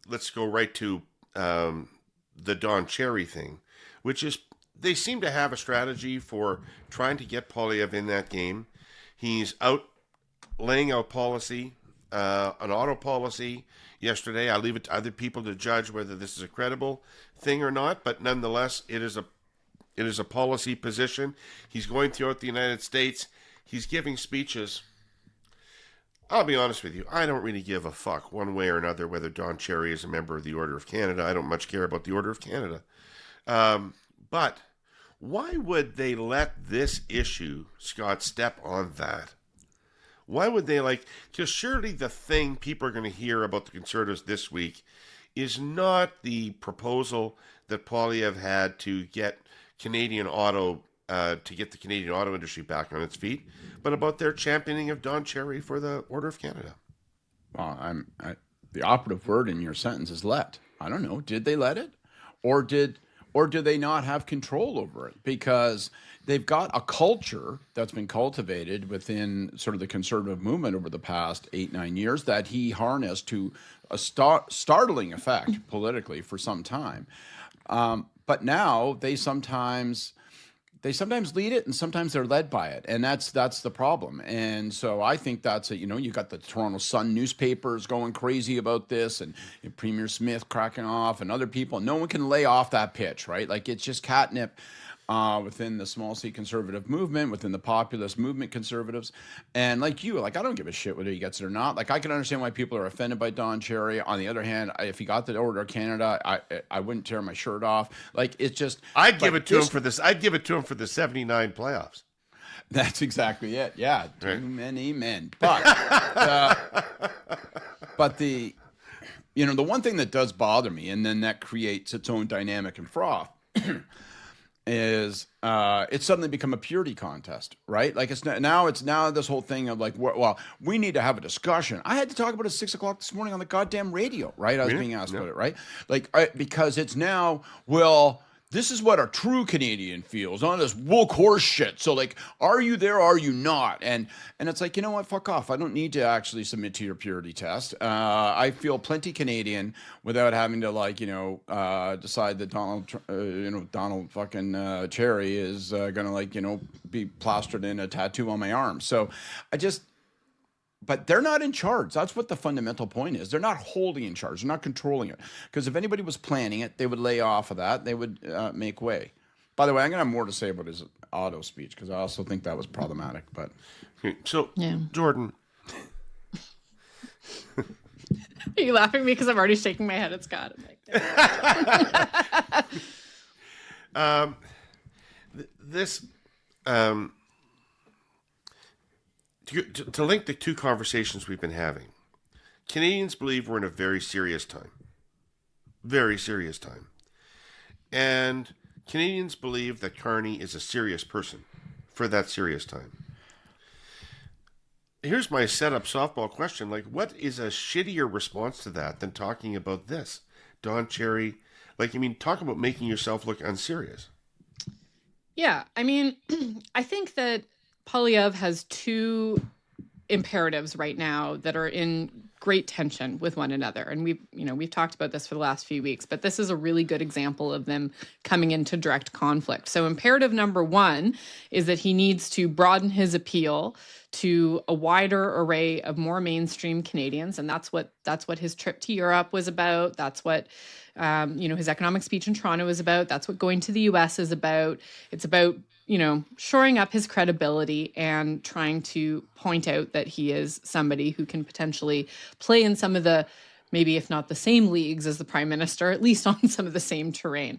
let's go right to the Don Cherry thing, which is they seem to have a strategy for trying to get Poilievre in that game. He's out laying out policy, an auto policy yesterday. I leave it to other people to judge whether this is a credible thing or not, but nonetheless, it is a policy position. He's going throughout the United States. He's giving speeches. I'll be honest with you. I don't really give a fuck one way or another whether Don Cherry is a member of the Order of Canada. I don't much care about the Order of Canada. But why would they let this issue, Scott, step on that? Why would they because surely the thing people are going to hear about the Conservatives this week is not the proposal that Poilievre had to get Canadian auto to get the Canadian auto industry back on its feet, but about their championing of Don Cherry for the Order of Canada. Well, the operative word in your sentence is let. I don't know. Did they let it, or do they not have control over it? Because they've got a culture that's been cultivated within sort of the conservative movement over the past 8-9 years that he harnessed to a startling effect politically for some time. But now they sometimes lead it, and sometimes they're led by it, and that's the problem. And so I think that's it. You got the Toronto Sun newspapers going crazy about this, and Premier Smith cracking off, and other people. No one can lay off that pitch, right? Like, it's just catnip within the small C conservative movement, within the populist movement conservatives. And like I don't give a shit whether he gets it or not. Like, I can understand why people are offended by Don Cherry. On the other hand, if he got the Order of Canada, I wouldn't tear my shirt off. Like, it's just... I'd give it to him for this. I'd give it to him for the 79 playoffs. That's exactly it. Yeah, too many men. But the one thing that does bother me, and then that creates its own dynamic and froth, is it's suddenly become a purity contest, right? Like, it's now this whole thing of like, well, we need to have a discussion. I had to talk about it at 6 o'clock this morning on the goddamn radio, right? I was being asked about it, right? Like, because it's now, well, this is what a true Canadian feels, not this woke horse shit. So, like, are you there? Are you not? And it's like, you know what? Fuck off. I don't need to actually submit to your purity test. I feel plenty Canadian without having to, like, decide that Donald fucking Cherry is gonna, like, be plastered in a tattoo on my arm. So but they're not in charge. That's what the fundamental point is. They're not holding in charge. They're not controlling it. Because if anybody was planning it, they would lay off of that. They would make way. By the way, I'm going to have more to say about his auto speech, because I also think that was problematic. But so, yeah. Jordan. Are you laughing at me because I'm already shaking my head at Scott? To link the two conversations we've been having, Canadians believe we're in a very serious time. Very serious time. And Canadians believe that Carney is a serious person for that serious time. Here's my setup softball question. Like, what is a shittier response to that than talking about this? Don Cherry, talk about making yourself look unserious. Yeah, I think that Poilievre has two imperatives right now that are in great tension with one another. And we've talked about this for the last few weeks, but this is a really good example of them coming into direct conflict. So imperative number one is that he needs to broaden his appeal to a wider array of more mainstream Canadians. And that's what his trip to Europe was about. That's what his economic speech in Toronto is about. That's what going to the US is about. It's about shoring up his credibility and trying to point out that he is somebody who can potentially play in some of the, maybe if not the same leagues as the prime minister, at least on some of the same terrain.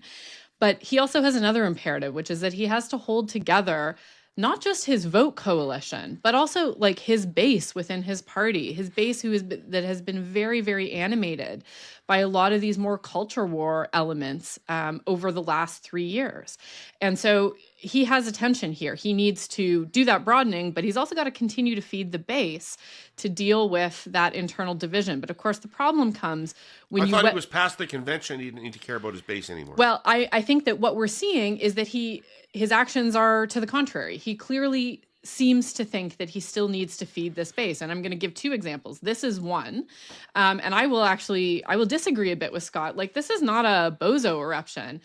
But he also has another imperative, which is that he has to hold together not just his vote coalition, but also like his base within his party, his base that has been very, very animated by a lot of these more culture war elements over the last 3 years. And so he has a tension here. He needs to do that broadening, but he's also got to continue to feed the base to deal with that internal division. But of course, the problem comes when I thought he was past the convention. He didn't need to care about his base anymore. Well, I think that what we're seeing is that his actions are to the contrary. He clearly seems to think that he still needs to feed this base. And I'm going to give two examples. This is one. And I will disagree a bit with Scott. Like, this is not a bozo eruption.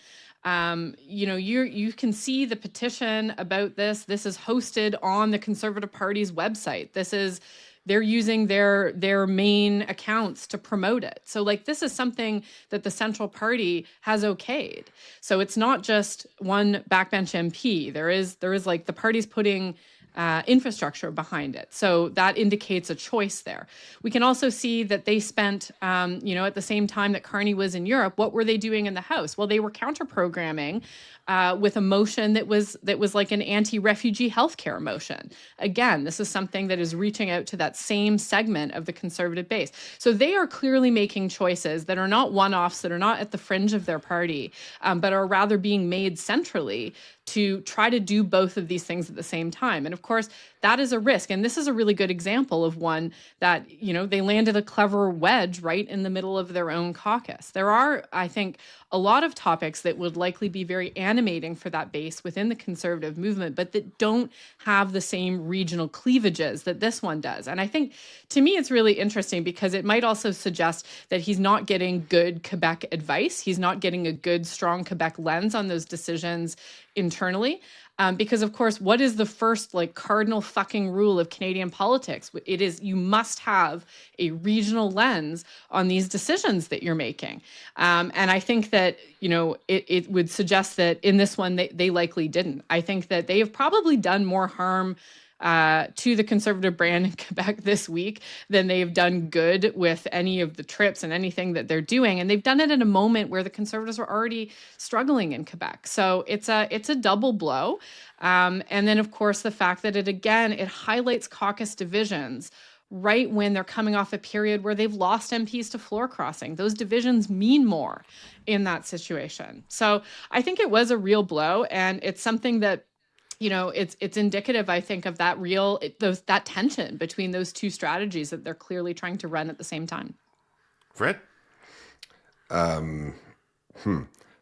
You can see the petition about this. This is hosted on the Conservative Party's website. They're using their main accounts to promote it. So like, this is something that the Central Party has okayed. So it's not just one backbench MP. There is like the party's putting infrastructure behind it. So that indicates a choice there. We can also see that they spent, at the same time that Carney was in Europe, what were they doing in the House? Well, they were counter-programming with a motion that was like an anti-refugee healthcare motion. Again, this is something that is reaching out to that same segment of the Conservative base. So they are clearly making choices that are not one-offs, that are not at the fringe of their party, but are rather being made centrally to try to do both of these things at the same time. And of course, that is a risk. And this is a really good example of one that, they landed a clever wedge right in the middle of their own caucus. There are, I think, a lot of topics that would likely be very animating for that base within the Conservative movement, but that don't have the same regional cleavages that this one does. And I think, to me, it's really interesting because it might also suggest that he's not getting good Quebec advice. He's not getting a good, strong Quebec lens on those decisions internally. Because, of course, what is the first cardinal fucking rule of Canadian politics? It is you must have a regional lens on these decisions that you're making. And I think that, it would suggest that in this one, they likely didn't. I think that they have probably done more harm to the Conservative brand in Quebec this week than they've done good with any of the trips and anything that they're doing. And they've done it at a moment where the Conservatives are already struggling in Quebec. So it's a double blow. And then, of course, the fact that it highlights caucus divisions right when they're coming off a period where they've lost MPs to floor crossing. Those divisions mean more in that situation. So I think it was a real blow, and it's something that it's indicative, I think, of that tension between those two strategies that they're clearly trying to run at the same time. Fred?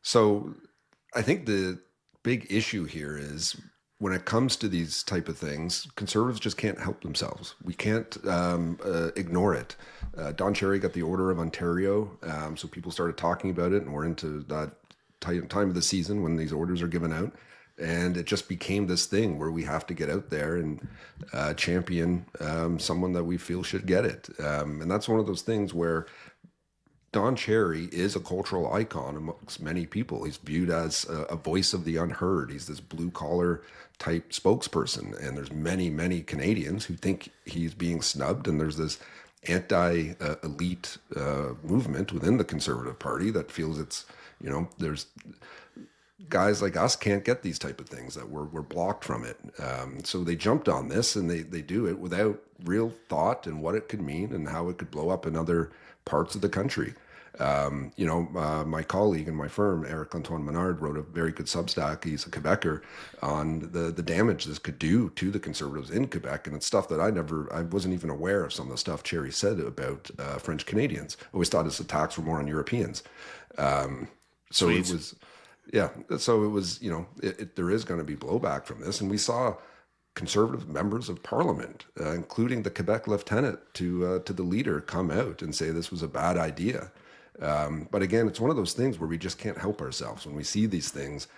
So I think the big issue here is when it comes to these type of things, Conservatives just can't help themselves. We can't ignore it. Don Cherry got the Order of Ontario, so people started talking about it, and we're into that time of the season when these orders are given out. And it just became this thing where we have to get out there and champion someone that we feel should get it. And that's one of those things where Don Cherry is a cultural icon amongst many people. He's viewed as a voice of the unheard. He's this blue collar type spokesperson. And there's many, many Canadians who think he's being snubbed. And there's this anti-elite movement within the Conservative Party that feels it's, there's guys like us can't get these type of things, that we're blocked from it. So they jumped on this, and they do it without real thought and what it could mean and how it could blow up in other parts of the country. My colleague in my firm, Eric Antoine Menard, wrote a very good Substack. He's a Quebecer, on the damage this could do to the Conservatives in Quebec. And it's stuff that I wasn't even aware of some of the stuff Cherry said about French Canadians. I always thought his attacks were more on Europeans. So Swedes. it was, yeah. So it was, there is going to be blowback from this. And we saw Conservative members of Parliament, including the Quebec lieutenant to the leader, come out and say this was a bad idea. But again, it's one of those things where we just can't help ourselves. When we see these things,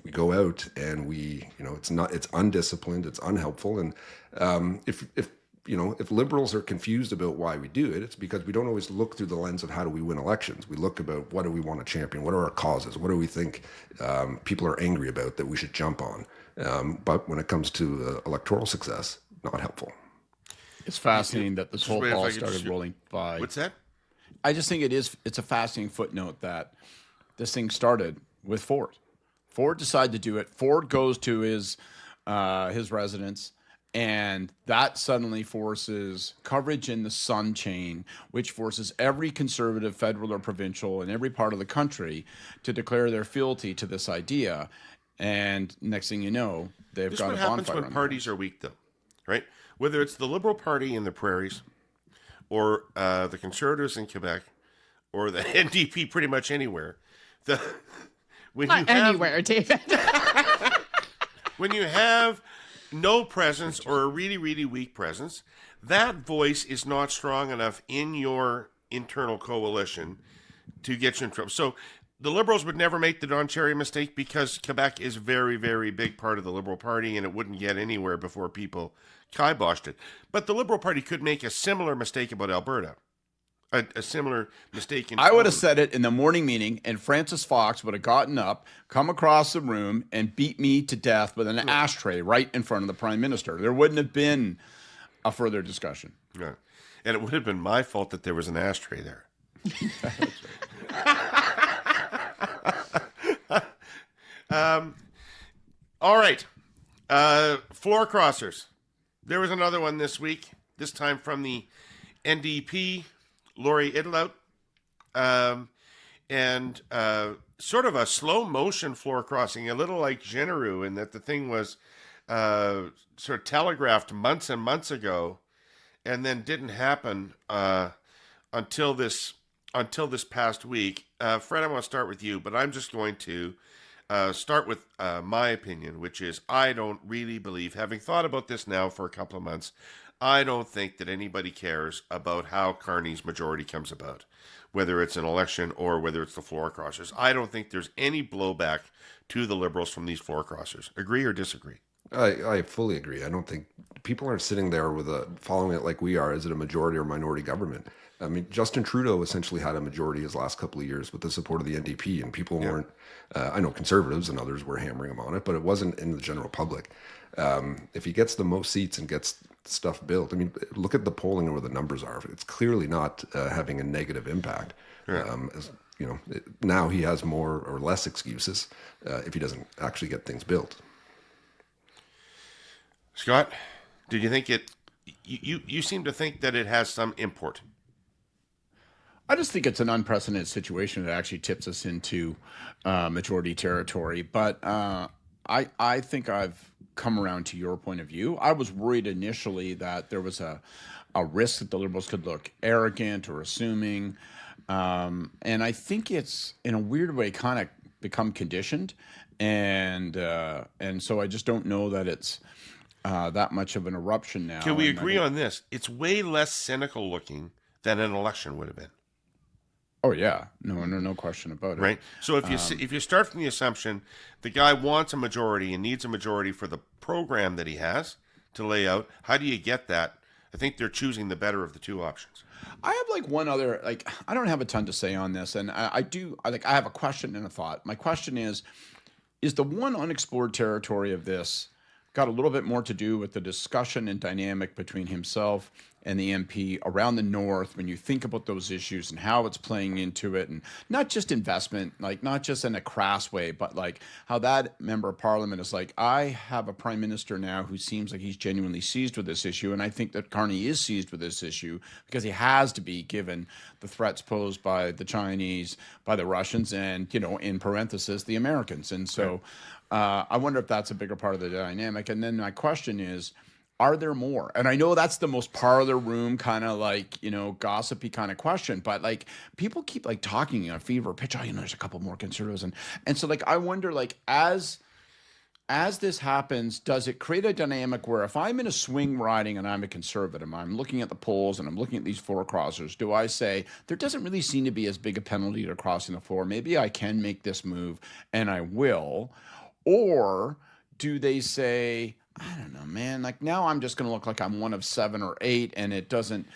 we go out and it's undisciplined, it's unhelpful. And if liberals are confused about why we do it, it's because we don't always look through the lens of how do we win elections. We look about what do we want to champion, what are our causes, what do we think people are angry about that we should jump on. But when it comes to electoral success, not helpful. It's fascinating that this whole Wait, if ball I could started just- rolling by. What's that? I just think it's a fascinating footnote that this thing started with Ford. Ford decided to do it. Ford goes to his residence, and that suddenly forces coverage in the Sun chain, which forces every Conservative, federal or provincial, in every part of the country to declare their fealty to this idea. And next thing you know, they've This is got what a happens bonfire when on their parties are weak, though, right? Whether it's the Liberal Party in the prairies, or the Conservatives in Quebec, or the NDP pretty much anywhere. Not anywhere, David. When you have no presence or a really, really weak presence, that voice is not strong enough in your internal coalition to get you in trouble. So the Liberals would never make the Don Cherry mistake because Quebec is a very, very big part of the Liberal Party, and it wouldn't get anywhere before people kiboshed it. But the Liberal Party could make a similar mistake about Alberta. a similar mistake in I would have tone. said it in the morning meeting, and Francis Fox would have gotten up, come across the room, and beat me to death with an ashtray right in front of the Prime Minister. There wouldn't have been a further discussion. Yeah. And it would have been my fault that there was an ashtray there. All right. Floor crossers. There was another one this week, this time from the NDP, Laurie Idlout. And sort of a slow motion floor crossing, a little like Generu, in that the thing was sort of telegraphed months and months ago, and then didn't happen until this past week. Fred, I want to start with you, but I'm just going to start with my opinion, which is I don't really believe, having thought about this now for a couple of months, I don't think that anybody cares about how Carney's majority comes about, whether it's an election or whether it's the floor crossers. I don't think there's any blowback to the Liberals from these floor crossers. Agree or disagree? I fully agree. I don't think people aren't sitting there with following it like we are. Is it a majority or minority government? I mean, Justin Trudeau essentially had a majority his last couple of years with the support of the NDP, and people weren't. I know conservatives and others were hammering him on it, but it wasn't in the general public. If he gets the most seats and gets stuff built, I mean, look at the polling and where the numbers are. It's clearly not having a negative impact. Now he has more or less excuses if he doesn't actually get things built. Scott, did you think it? You seem to think that it has some import. I just think it's an unprecedented situation that actually tips us into majority territory. But I think I've come around to your point of view. I was worried initially that there was a risk that the Liberals could look arrogant or assuming. And I think it's, in a weird way, kind of become conditioned. And so I just don't know that it's that much of an eruption now. Can we agree on this? It's way less cynical looking than an election would have been. Oh yeah, no question about it. Right. So if you start from the assumption the guy wants a majority and needs a majority for the program that he has to lay out, how do you get that? I think they're choosing the better of the two options. I have one other, I don't have a ton to say on this, and I have a question and a thought. My question is the one unexplored territory of this got a little bit more to do with the discussion and dynamic between himself and the MP around the North when you think about those issues and how it's playing into it, and not just investment, not just in a crass way, but how that member of parliament is I have a prime minister now who seems like he's genuinely seized with this issue, and I think that Carney is seized with this issue because he has to be, given the threats posed by the Chinese, by the Russians, and, in parenthesis, the Americans. And so I wonder if that's a bigger part of the dynamic. And then my question is, are there more? And I know that's the most parlor room kind of gossipy kind of question, but people keep talking in a fever pitch. Oh, there's a couple more conservatives, and so I wonder as this happens, does it create a dynamic where if I'm in a swing riding and I'm a conservative, I'm looking at the polls and I'm looking at these floor crossers, do I say there doesn't really seem to be as big a penalty to crossing the floor? Maybe I can make this move, and I will, or do they say, I don't know, man, now I'm just going to look like I'm one of 7 or 8, and it doesn't,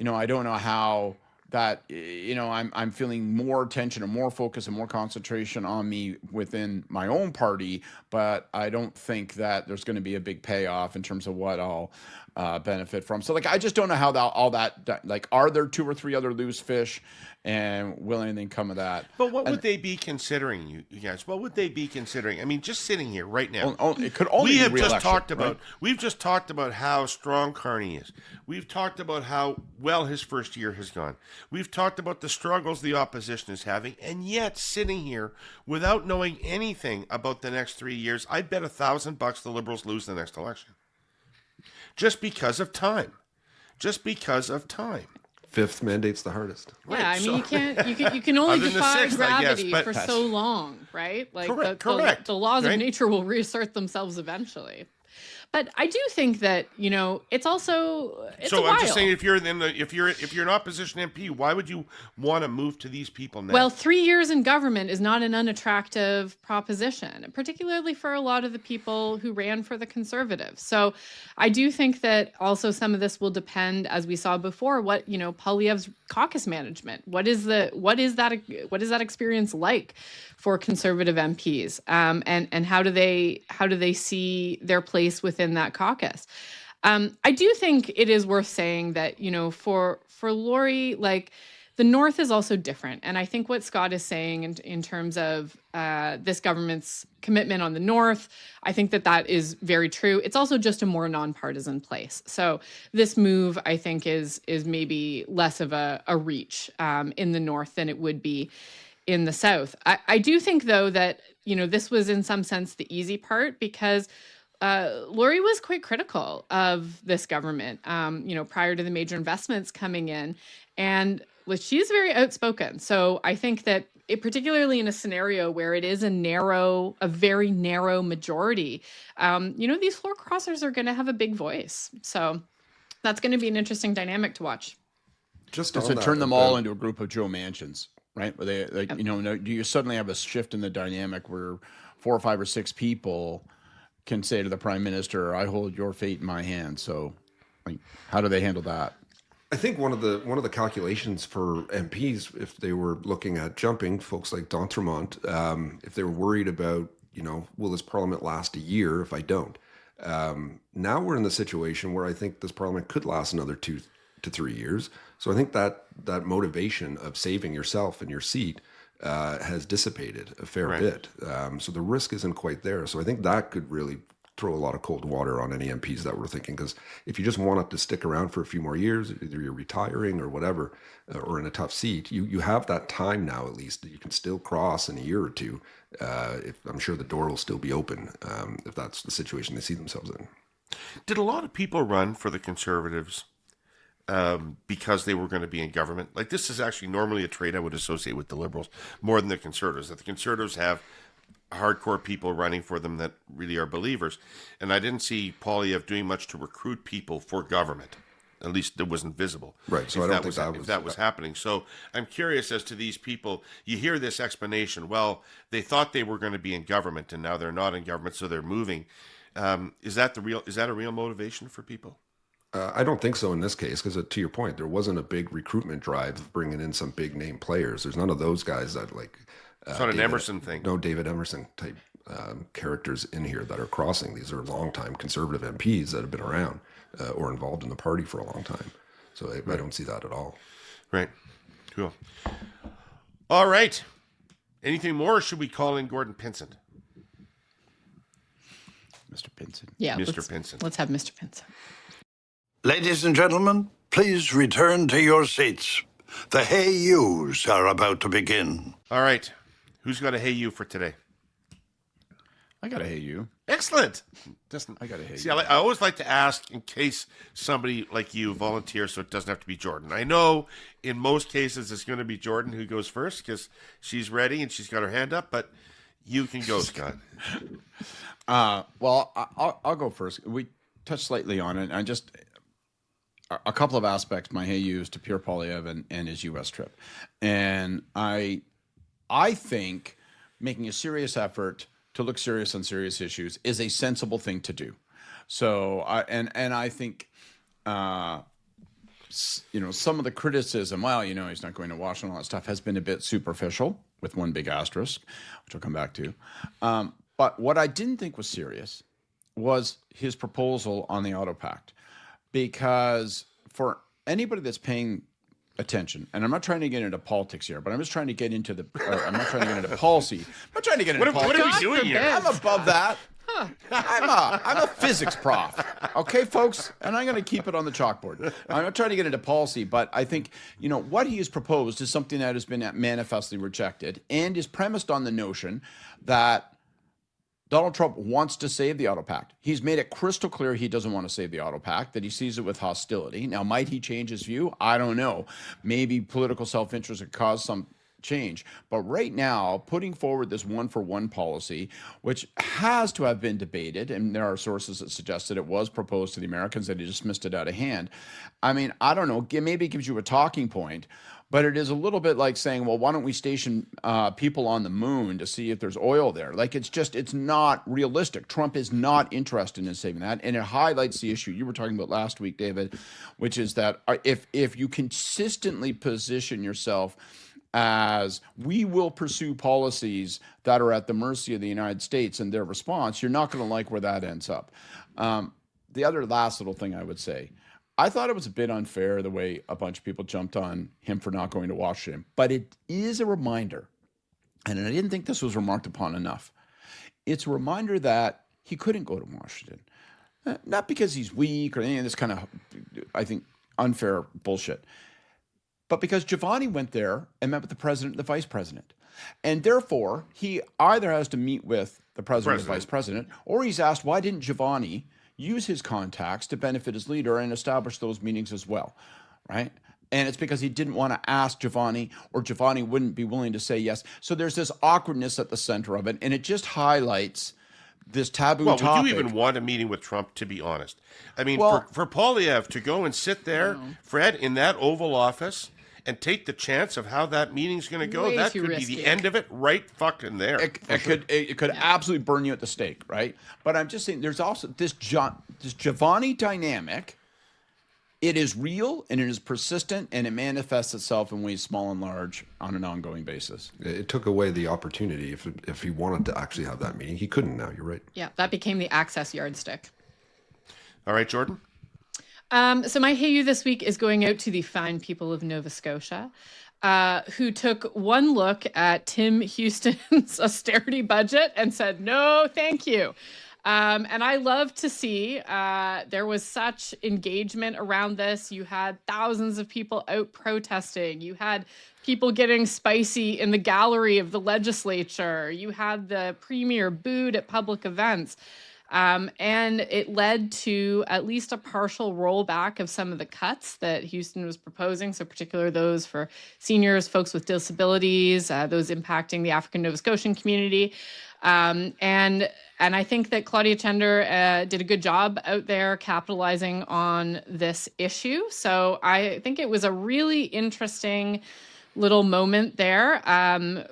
I don't know how that, I'm feeling more tension and more focus and more concentration on me within my own party, but I don't think that there's going to be a big payoff in terms of what I'll benefit from. So I just don't know how all that, are there 2 or 3 other loose fish, and will anything come of that? But what would they be considering, you guys? What would they be considering? I mean, just sitting here right now. It could only be re-election, we've just talked about how strong Carney is. We've talked about how well his first year has gone. We've talked about the struggles the opposition is having, and yet sitting here without knowing anything about the next 3 years, I'd bet $1,000 the Liberals lose the next election. Just because of time. Fifth mandate's the hardest. Yeah, I mean, you can only defy gravity but for so long, right? Correct. The laws of nature will reassert themselves eventually. But I do think that, it's also, it's a So while. I'm just saying, if you're an opposition MP, why would you want to move to these people now? Well, 3 years in government is not an unattractive proposition, particularly for a lot of the people who ran for the Conservatives. So I do think that also some of this will depend, as we saw before, what, Poilievre's caucus management, what is that experience like for Conservative MPs, and how do they see their place within that caucus? I do think it is worth saying that, for Laurie, like, the North is also different. And I think what Scott is saying in terms of this government's commitment on the North, I think that is very true. It's also just a more nonpartisan place. So this move, I think, is maybe less of a reach in the North than it would be in the South. I do think, though, that, this was in some sense the easy part, because Laurie was quite critical of this government, prior to the major investments coming in. And she's very outspoken. So I think that particularly in a scenario where it is a very narrow majority, these floor crossers are going to have a big voice. So that's going to be an interesting dynamic to watch. Just to turn them all into a group of Joe Manchins, right? Where they do you suddenly have a shift in the dynamic where 4 or 5 or 6 people can say to the Prime Minister, "I hold your fate in my hands." So, how do they handle that? I think one of the calculations for MPs, if they were looking at jumping, folks like d'Entremont, if they were worried about, will this Parliament last a year if I don't? Now we're in the situation where I think this Parliament could last another 2 to 3 years. So I think that motivation of saving yourself and your seat has dissipated a fair bit. So the risk isn't quite there. So I think that could really throw a lot of cold water on any MPs that were thinking, because if you just wanted to stick around for a few more years, either you're retiring or whatever, or in a tough seat, you have that time now, at least, that you can still cross in a year or two. I'm sure the door will still be open if that's the situation they see themselves in. Did a lot of people run for the Conservatives because they were going to be in government? Like, this is actually normally a trait I would associate with the Liberals more than the Conservatives, that the Conservatives have hardcore people running for them that really are believers. And I didn't see Poilievre doing much to recruit people for government. At least it wasn't visible. Right. So I don't think if that was happening. So I'm curious as to these people. You hear this explanation. Well, they thought they were going to be in government, and now they're not in government, so they're moving. Is that a real motivation for people? I don't think so in this case, because to your point, there wasn't a big recruitment drive of bringing in some big name players. There's none of those guys that it's not an Emerson thing. No David Emerson type characters in here that are crossing. These are longtime Conservative MPs that have been around or involved in the party for a long time. So I don't see that at all. Right. Cool. All right. Anything more, or should we call in Gordon Pinsent? Mr. Pinsent. Yeah, Mr. Pinsent. Let's have Mr. Pinsent. Ladies and gentlemen, please return to your seats. The Hey Yous are about to begin. All right. Who's got a Hey You for today? I got a Hey You. Excellent. I got a Hey See, You. I always like to ask in case somebody like you volunteers, so it doesn't have to be Jordan. I know in most cases it's going to be Jordan who goes first because she's ready and she's got her hand up, but you can go, Scott. Well, I'll go first. We touched slightly on it. I just a couple of aspects my Hey Yous to Pierre Poilievre and his U.S. trip, and I think making a serious effort to look serious on serious issues is a sensible thing to do. So I think some of the criticism, well, he's not going to Washington, all that stuff, has been a bit superficial, with one big asterisk, which I'll come back to. But what I didn't think was serious was his proposal on the auto pact. Because for anybody that's paying attention, and I'm not trying to get into politics here, but I'm just trying to get into I'm not trying to get into policy. I'm not trying to get into politics. What are we doing here? I'm above that. I'm a physics prof. Okay, folks? And I'm going to keep it on the chalkboard. I'm not trying to get into policy, but I think, what he has proposed is something that has been manifestly rejected and is premised on the notion that Donald Trump wants to save the auto pact. He's made it crystal clear he doesn't want to save the auto pact, that he sees it with hostility. Now, might he change his view? I don't know. Maybe political self-interest could cause some change. But right now, putting forward this one-for-one policy, which has to have been debated, and there are sources that suggest that it was proposed to the Americans, that he dismissed it out of hand. I mean, I don't know, maybe it gives you a talking point, but it is a little bit like saying, well, why don't we station people on the moon to see if there's oil there? Like, it's not realistic. Trump is not interested in saving that. And it highlights the issue you were talking about last week, David, which is that if you consistently position yourself as we will pursue policies that are at the mercy of the United States and their response, you're not going to like where that ends up. The other last little thing I would say, I thought it was a bit unfair the way a bunch of people jumped on him for not going to Washington, but it is a reminder, and I didn't think this was remarked upon enough. It's a reminder that he couldn't go to Washington, not because he's weak or any of this kind of, I think, unfair bullshit, but because Giovanni went there and met with the president and the vice president. And therefore, he either has to meet with the president or the vice president, or he's asked, why didn't Giovanni use his contacts to benefit his leader and establish those meetings as well, right? And it's because he didn't want to ask Giovanni, or Giovanni wouldn't be willing to say yes. So there's this awkwardness at the center of it, and it just highlights this taboo topic. Well, would you even want a meeting with Trump, to be honest? I mean, for Poilievre to go and sit there, Fred, in that Oval Office and take the chance of how that meeting's going to go, that could be the end of it right fucking there. It could absolutely burn you at the stake, right? But I'm just saying there's also this Giovanni dynamic. It is real, and it is persistent, and it manifests itself in ways small and large on an ongoing basis. It took away the opportunity. If he wanted to actually have that meeting, he couldn't now. You're right. Yeah, that became the access yardstick. All right, Jordan? So my hey you this week is going out to the fine people of Nova Scotia, who took one look at Tim Houston's austerity budget and said, no, thank you. And I love to see there was such engagement around this. You had thousands of people out protesting. You had people getting spicy in the gallery of the legislature. You had the premier booed at public events. And it led to at least a partial rollback of some of the cuts that Houston was proposing. So particularly those for seniors, folks with disabilities, those impacting the African Nova Scotian community. And I think that Claudia Tender did a good job out there capitalizing on this issue. So I think it was a really interesting little moment there.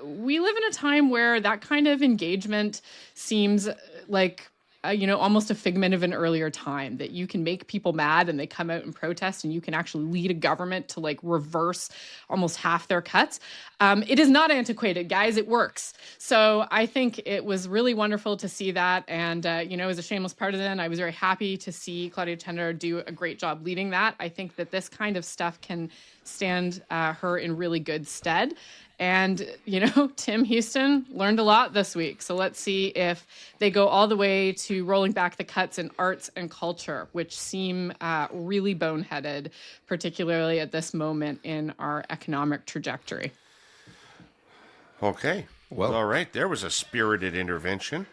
We live in a time where that kind of engagement seems like almost a figment of an earlier time, that you can make people mad and they come out and protest, and you can actually lead a government to reverse almost half their cuts. It is not antiquated, guys. It works. So I think it was really wonderful to see that. And, as a shameless partisan, I was very happy to see Claudia Tender do a great job leading that. I think that this kind of stuff can stand her in really good stead. And, Tim Houston learned a lot this week. So let's see if they go all the way to rolling back the cuts in arts and culture, which seem really boneheaded, particularly at this moment in our economic trajectory. Okay. Well, all right. There was a spirited intervention.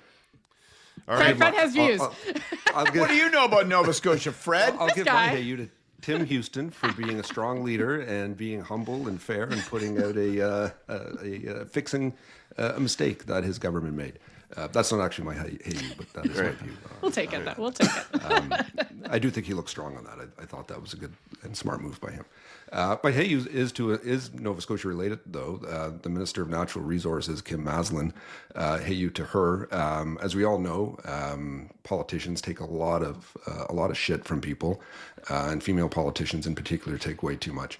All right. Fred has views. What do you know about Nova Scotia, Fred? I'll give my hey you to Tim Houston for being a strong leader and being humble and fair and putting out fixing a mistake that his government made. That's not actually my hey you, but that is my view. We'll take it. We'll take it. I do think he looked strong on that. I thought that was a good and smart move by him. My hey you is Nova Scotia related though. The Minister of Natural Resources, Kim Maslin, hey you to her. As we all know, politicians take a lot of shit from people, and female politicians in particular take way too much.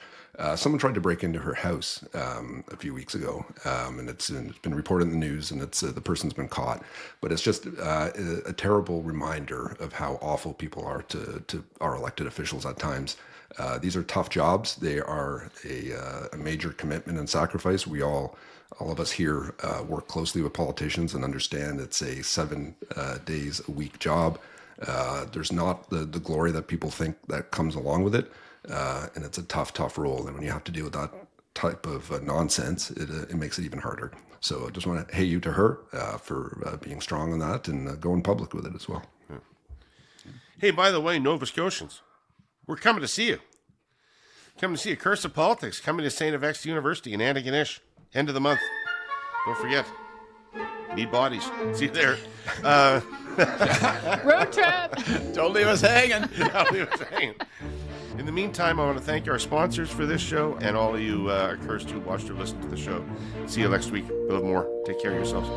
Someone tried to break into her house a few weeks ago, and it's been reported in the news, and the person's been caught. But it's just a terrible reminder of how awful people are to our elected officials at times. These are tough jobs. They are a major commitment and sacrifice. We all of us here work closely with politicians and understand it's a 7 days a week job. There's not the glory that people think that comes along with it. And it's a tough role. And when you have to deal with that type of nonsense, it makes it even harder. So I just want to hey you to her for being strong on that and going public with it as well. Yeah. Hey, by the way, Nova Scotians, we're coming to see you. Coming to see you. Curse of Politics, coming to St. FX University in Antigonish. End of the month. Don't forget. Need bodies. See you there. Road trip. Don't leave us hanging. Don't leave us hanging. In the meantime, I want to thank our sponsors for this show and all of you cursed who watched or listened to the show. See you next week. We'll have more. Take care of yourselves.